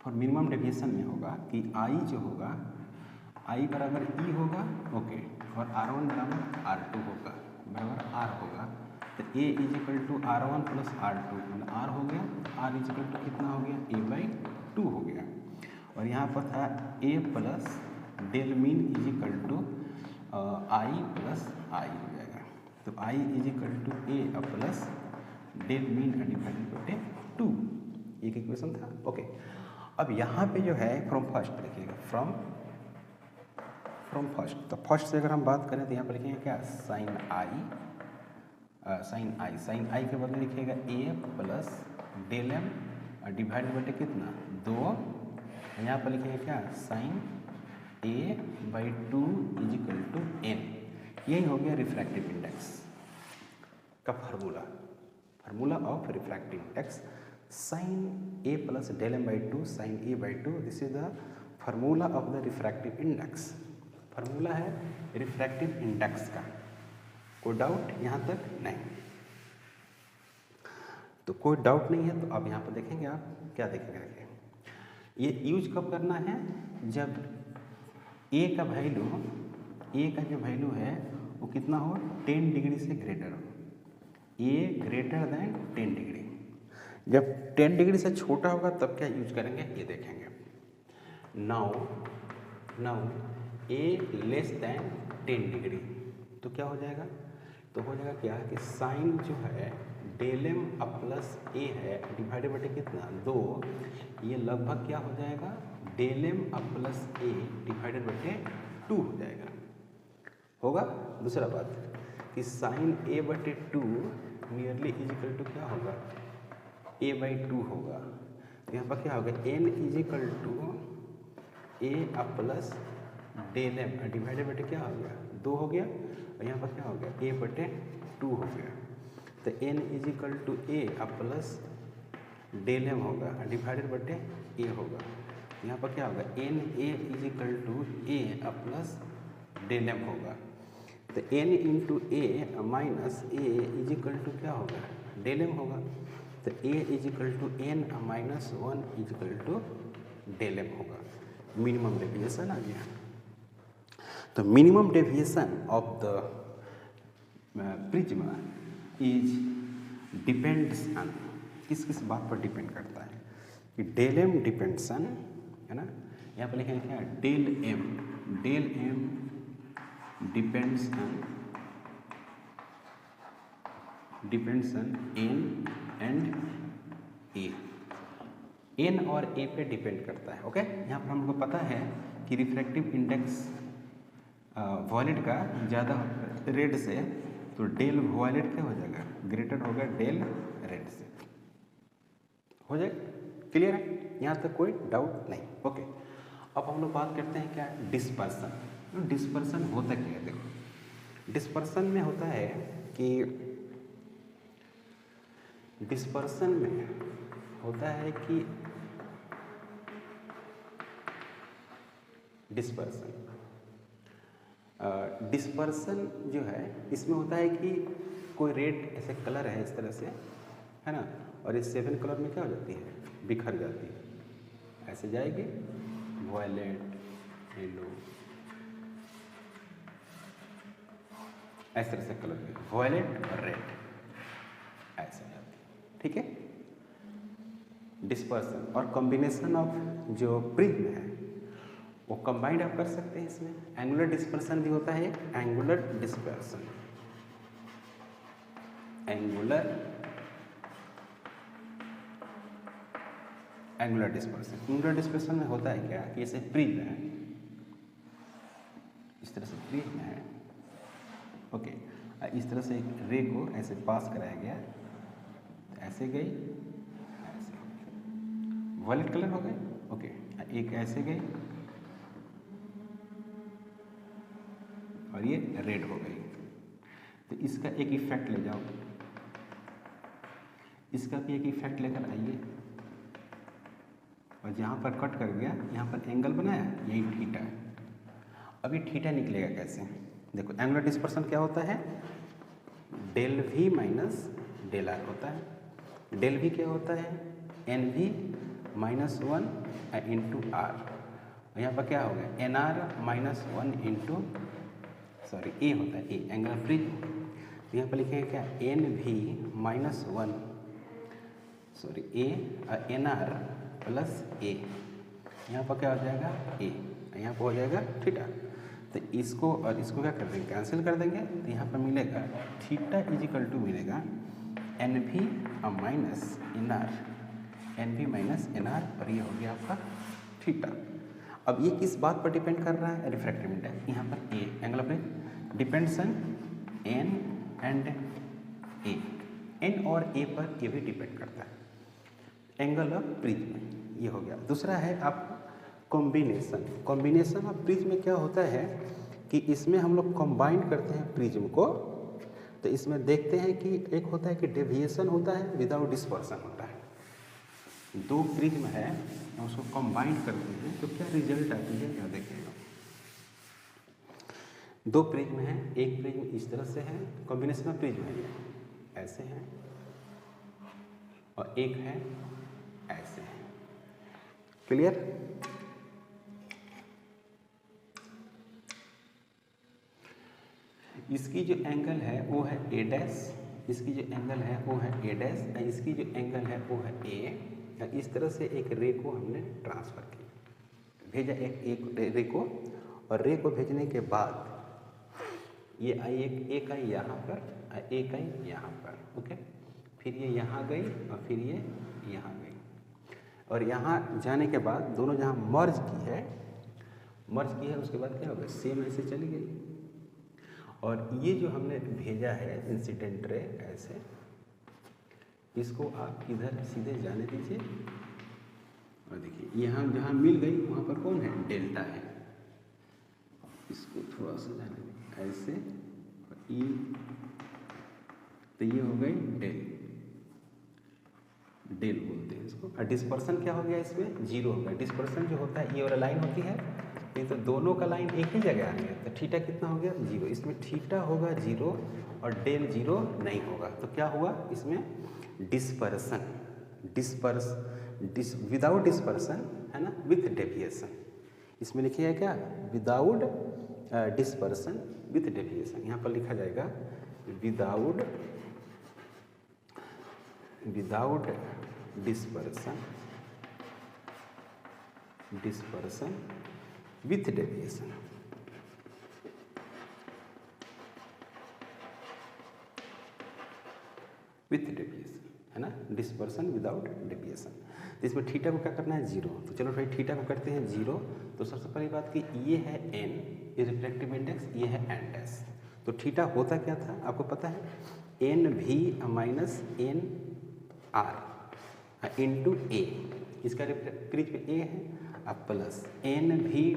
for minimum deviation में होगा कि आई जो होगा, आई बराबर ई होगा, ओके, और R1 बराबर R2 होगा, बराबर R होगा। तो A is equal to R1 plus R2 मतलब R हो गया, R इज इक्वल टू कितना हो गया, A/2 हो गया। और यहाँ पर था A plus del mean is equal to I plus I हो जाएगा। तो I is equal to A plus del mean divided by 2, एक इक्वेशन था, ओके। अब यहाँ पे जो है फ्रॉम फर्स्ट लिखिएगा, फ्रॉम फर्स्ट। तो फर्स्ट से अगर हम बात करें तो यहाँ पर लिखेंगे क्या, साइन आई के बदले लिखिएगा A plus del M divide बटे कितना 2, यहाँ पर लिखेंगे क्या, sine A/2 is equal to N. यही हो गया रिफ्रैक्टिव इंडेक्स का formula of refractive index, sine A plus del M by 2 sine A/2। This is the formula of the refractive index. Formula है रिफ्रैक्टिव इंडेक्स का, कोई डाउट यहाँ तक नहीं? तो कोई डाउट नहीं है। तो अब यहाँ पर देखेंगे, आप क्या देखेंगे, देखिए ये यूज कब करना है, जब ए का जो वैल्यू है वो कितना हो, 10 डिग्री से ग्रेटर हो, ए ग्रेटर देन 10 डिग्री। जब 10 डिग्री से छोटा होगा तब क्या यूज करेंगे, ये देखेंगे। नाउ ए लेस देन 10 डिग्री, तो क्या हो जाएगा, तो हो जाएगा क्या कि साइन जो है डेल एम प्लस ए है डिवाइडेड बटे कितना 2, ये लगभग क्या हो जाएगा, डेल एम प्लस ए डिवाइडेड बटे 2 हो जाएगा, होगा। दूसरा बात कि साइन ए बटे 2 नियरली इज इक्वल टू क्या होगा, A/2 होगा। यहाँ पर क्या होगा, n is equal to A plus del M divided बटे क्या हो गया 2 हो गया, और यहाँ पर क्या हो गया A/2 हो गया। तो n is equal to A plus del M होगा डिवाइडेड बटे ए होगा। यहाँ पर क्या होगा, n A is equal to A plus del M होगा। तो n into A minus A is equal to क्या होगा, डेल एम होगा। तो a is equal to n minus 1 is equal to del M होगा। मिनिमम डेविएशन आ गया। तो minimum deviation of the prism is depends on, किस बात पर डिपेंड करता है कि डेल एम डिपेंड्स ऑन, है ना, यहाँ पर लिखेंगे क्या, del M depends on N and A, N और ए पे डिपेंड करता है, ओके। यहाँ पर हमको पता है कि रिफ्रैक्टिव इंडेक्स वॉयलेट का ज़्यादा रेड से, तो डेल वॉयलेट क्या हो जाएगा, ग्रेटर होगा डेल रेड से, हो जाएगा। क्लियर है, यहाँ तक कोई डाउट नहीं, ओके। अब हम लोग बात करते हैं क्या, डिस्पर्सन। डिस्पर्सन होता क्या है, देखो डिस्पर्सन में होता है कि डिस्पर्सन में होता है कि डिस्पर्सन जो है इसमें होता है कि कोई रेड ऐसे कलर है इस तरह से, है ना, और इस 7 कलर में क्या हो जाती है, बिखर जाती है, ऐसे जाएगी वायलेट, येलो, इस तरह से कलर में वायलेट और रेड ऐसे हो जाती है, ठीक है। डिस्पर्सन और कॉम्बिनेशन ऑफ जो प्रिज्म है वो कंबाइंड आप कर सकते हैं इसमें। एंगुलर डिस्पर्सन भी होता है, एंगुलर डिस्पर्सन, एंगुलर डिस्पर्सन में होता है क्या कि जैसे प्रिज्म है, इस तरह से प्रिज्म है, ओके, इस तरह से एक रे को ऐसे पास कराया गया, ऐसे गई, ऐसे वायलेट कलर हो गए, ओके, एक ऐसे गई, और ये रेड हो गई। तो इसका एक इफेक्ट ले जाओ, इसका भी एक इफेक्ट लेकर आइए, और जहाँ पर कट कर गया यहाँ पर एंगल बनाया, यही थीटा है। अब ये थीटा निकलेगा कैसे? देखो एंगुलर डिस्पर्सन क्या होता है, del V minus del R होता है। डेल वी क्या होता है, N V minus 1 into R. यहाँ पर क्या हो गया, N R minus 1 into sorry A होता है, ए एंगुलर प्रिज्म। तो यहाँ पर लिखेंगे क्या, N V minus 1 sorry A N R plus ए। यहाँ पर क्या हो जाएगा, ए, यहाँ पर हो जाएगा थीटा। तो इसको और इसको क्या कर देंगे, कैंसिल कर देंगे। तो यहाँ पर मिलेगा थीटा इजिकल टू मिलेगा N V minus N R, N V minus N R, और ये हो गया आपका थीटा। अब ये किस बात पर डिपेंड कर रहा है, रिफ्रैक्टिव इंडेक्स। यहाँ पर A angle of depends on N and A, N और ए पर ये भी डिपेंड करता है। एंगल ऑफ प्रिज्म ये हो गया। दूसरा है आप कॉम्बिनेशन। कॉम्बिनेशन ऑफ प्रिज्म में क्या होता है कि इसमें हम लोग कंबाइन करते हैं प्रिज्म को। तो इसमें देखते हैं कि एक होता है कि डेविएशन होता है, विदाउट डिस्पर्सन होता है। दो प्रिज्म है, उसको कंबाइन करते हैं तो क्या रिजल्ट आती है, क्या देखिएगा। दो प्रिज्म है, एक प्रिज्म इस तरह से है, कॉम्बिनेशन ऑफ प्रिज्म है ये ऐसे है, और एक है ऐसे है। क्लियर? इसकी जो एंगल है वो है ए डैश, इसकी जो एंगल है वो है ए डैश, इसकी जो एंगल है वो है ए। इस तरह से एक रे को हमने ट्रांसफ़र किया, भेजा एक रे को, और रे को भेजने के बाद ये आई एक आई यहाँ पर, एक आई यहाँ पर, ओके। फिर ये यहाँ गई और फिर ये यहाँ गई, और यहाँ जाने के बाद दोनों जहाँ मर्ज की है उसके बाद क्या होगा, सेम ऐसे चली गई। और ये जो हमने भेजा है इंसिडेंट रे ऐसे, इसको आप इधर सीधे जाने दीजिए, और देखिए यहाँ जहाँ मिल गई वहाँ पर कौन है, डेल्टा है। इसको थोड़ा सा जाने दीजिए ऐसे, और ई, तो ये हो गई डेल बोलते हैं इसको। और डिस्पर्सन क्या हो गया, इसमें जीरो हो गया। डिस्पर्सन जो होता है ये वाला लाइन होती है, ये तो दोनों का लाइन एक ही जगह आ गया, तो थीटा कितना हो गया, जीरो। इसमें थीटा होगा जीरो और डेल जीरो नहीं होगा, तो क्या हुआ इसमें डिस्पर्सन, विदाउट डिस्पर्सन है ना, विथ डेविएशन। इसमें लिखिएगा क्या, विदाउट डिस्पर्सन विथ डेविएशन। यहाँ पर लिखा जाएगा without dispersion with deviation. With deviation है ना, डिस्पर्सन विदाउट डेविएशन। तो इसमें थीटा को क्या करना है, जीरो। तो चलो भाई थीटा को करते हैं जीरो। तो सबसे पहली बात कि ये है एन, ये रिफ्रैक्टिव इंडेक्स, ये है एन डैश। तो थीटा होता क्या था आपको पता है, N V minus N R into A, इसका प्रिज्म ए है, अब plus N V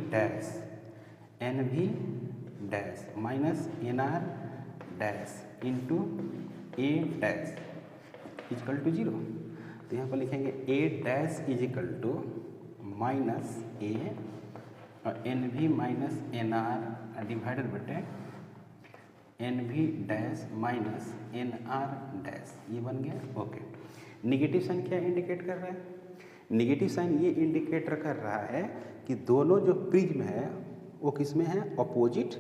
dash minus N R dash into A dash equal to zero. तो यहाँ पर लिखेंगे A dash is equal to minus A और N V minus N R divided बटे N V dash minus N R dash, ये बन गया, ओके। निगेटिव साइन क्या इंडिकेट कर रहा है, निगेटिव साइन ये इंडिकेटर कर रहा है कि दोनों जो प्रिज्म है वो किस में है, अपोजिट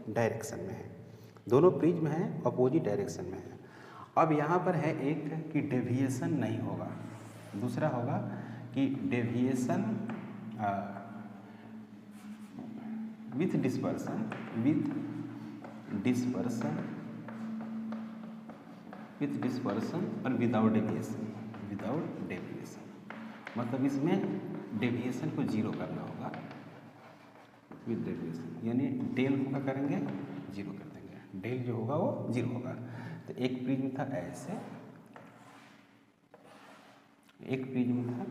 डायरेक्शन में है। दोनों प्रिज्म है अपोजिट डायरेक्शन में है। अब यहाँ पर है एक कि डेविएशन नहीं होगा, दूसरा होगा कि डेविएशन विथ डिस्पर्सन और विदाउट डेविएशन। मतलब इसमें डेविएशन को जीरो करना होगा विद डेविएशन, यानी डेल का करेंगे जीरो कर देंगे, डेल जो होगा वो जीरो होगा। तो एक प्रिज्म था ऐसे, एक प्रिज्म था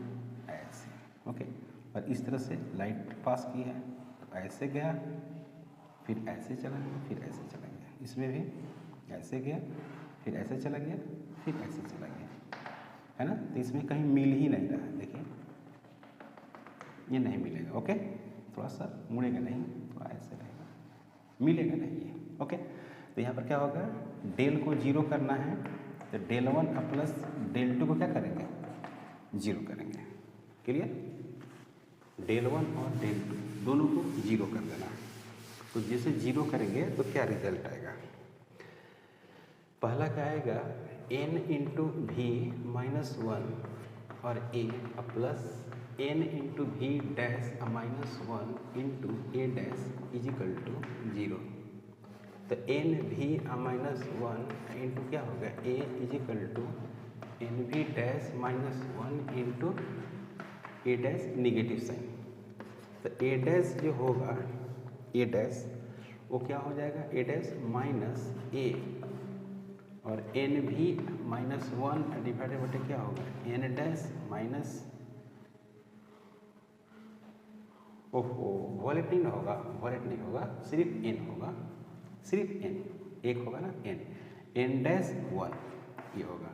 ऐसे, ओके। और इस तरह से लाइट पास की है, तो ऐसे गया फिर ऐसे चला गया, फिर ऐसे चला गया, इसमें भी ऐसे गया, फिर ऐसे चला गया, फिर ऐसे चला गया, है ना। तो इसमें कहीं मिल ही नहीं रहा है, देखिए ये नहीं मिलेगा। ओके, थोड़ा सा मुड़ेगा नहीं, थोड़ा ऐसे रहेगा, मिलेगा नहीं ये। ओके, तो यहाँ पर क्या होगा, डेल को जीरो करना है तो डेल 1 प्लस डेल 2 को क्या करेंगे, जीरो करेंगे। क्लियर, डेल 1 और डेल 2 दोनों को जीरो कर देना है। तो जैसे जीरो करेंगे तो क्या रिजल्ट आएगा, पहला क्या आएगा, n इंटू भी माइनस 1 और a प्लस n इंटू भी dash minus 1 into a dash is equal to 0। तो n भी माइनस 1 इंटू क्या होगा, a इजिकल टू n भी dash minus 1 into a dash negative sign. तो a डैश जो होगा, a डैश वो क्या हो जाएगा, a डैश माइनस a और n भी माइनस 1 डिवाइडेड बटे क्या होगा, n डैश माइनस, ओहो वॉलेट नहीं होगा, वॉलेट नहीं होगा, सिर्फ n होगा, सिर्फ n, एक होगा ना n डैश 1 ये होगा।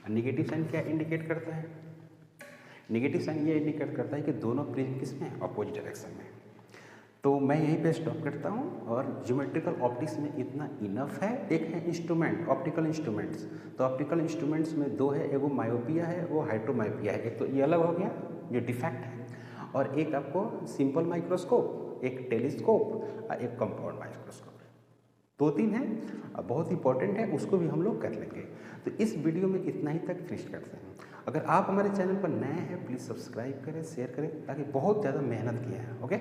निगेटिव साइन क्या इंडिकेट करता है, निगेटिव साइन ये इंडिकेट करता है कि दोनों प्रिज्म किस में, अपोजिट डायरेक्शन में। तो मैं यहीं पे स्टॉप करता हूँ और ज्योमेट्रिकल ऑप्टिक्स में इतना इनफ है। एक है इंस्ट्रूमेंट, ऑप्टिकल इंस्ट्रूमेंट्स। तो ऑप्टिकल इंस्ट्रूमेंट्स में दो है, एगो मायोपिया है, वो हाइड्रोमायोपिया है। एक तो ये अलग हो गया जो डिफेक्ट है, और एक आपको सिंपल माइक्रोस्कोप, एक टेलीस्कोप और एक कंपाउंड माइक्रोस्कोप। दो तीन है, बहुत इंपॉर्टेंट है, उसको भी हम लोग कर लेंगे। तो इस वीडियो में इतना ही तक फिनिश करते हैं। अगर आप हमारे चैनल पर नए हैं प्लीज़ सब्सक्राइब करें, शेयर करें, ताकि बहुत ज़्यादा मेहनत किए हैं। ओके।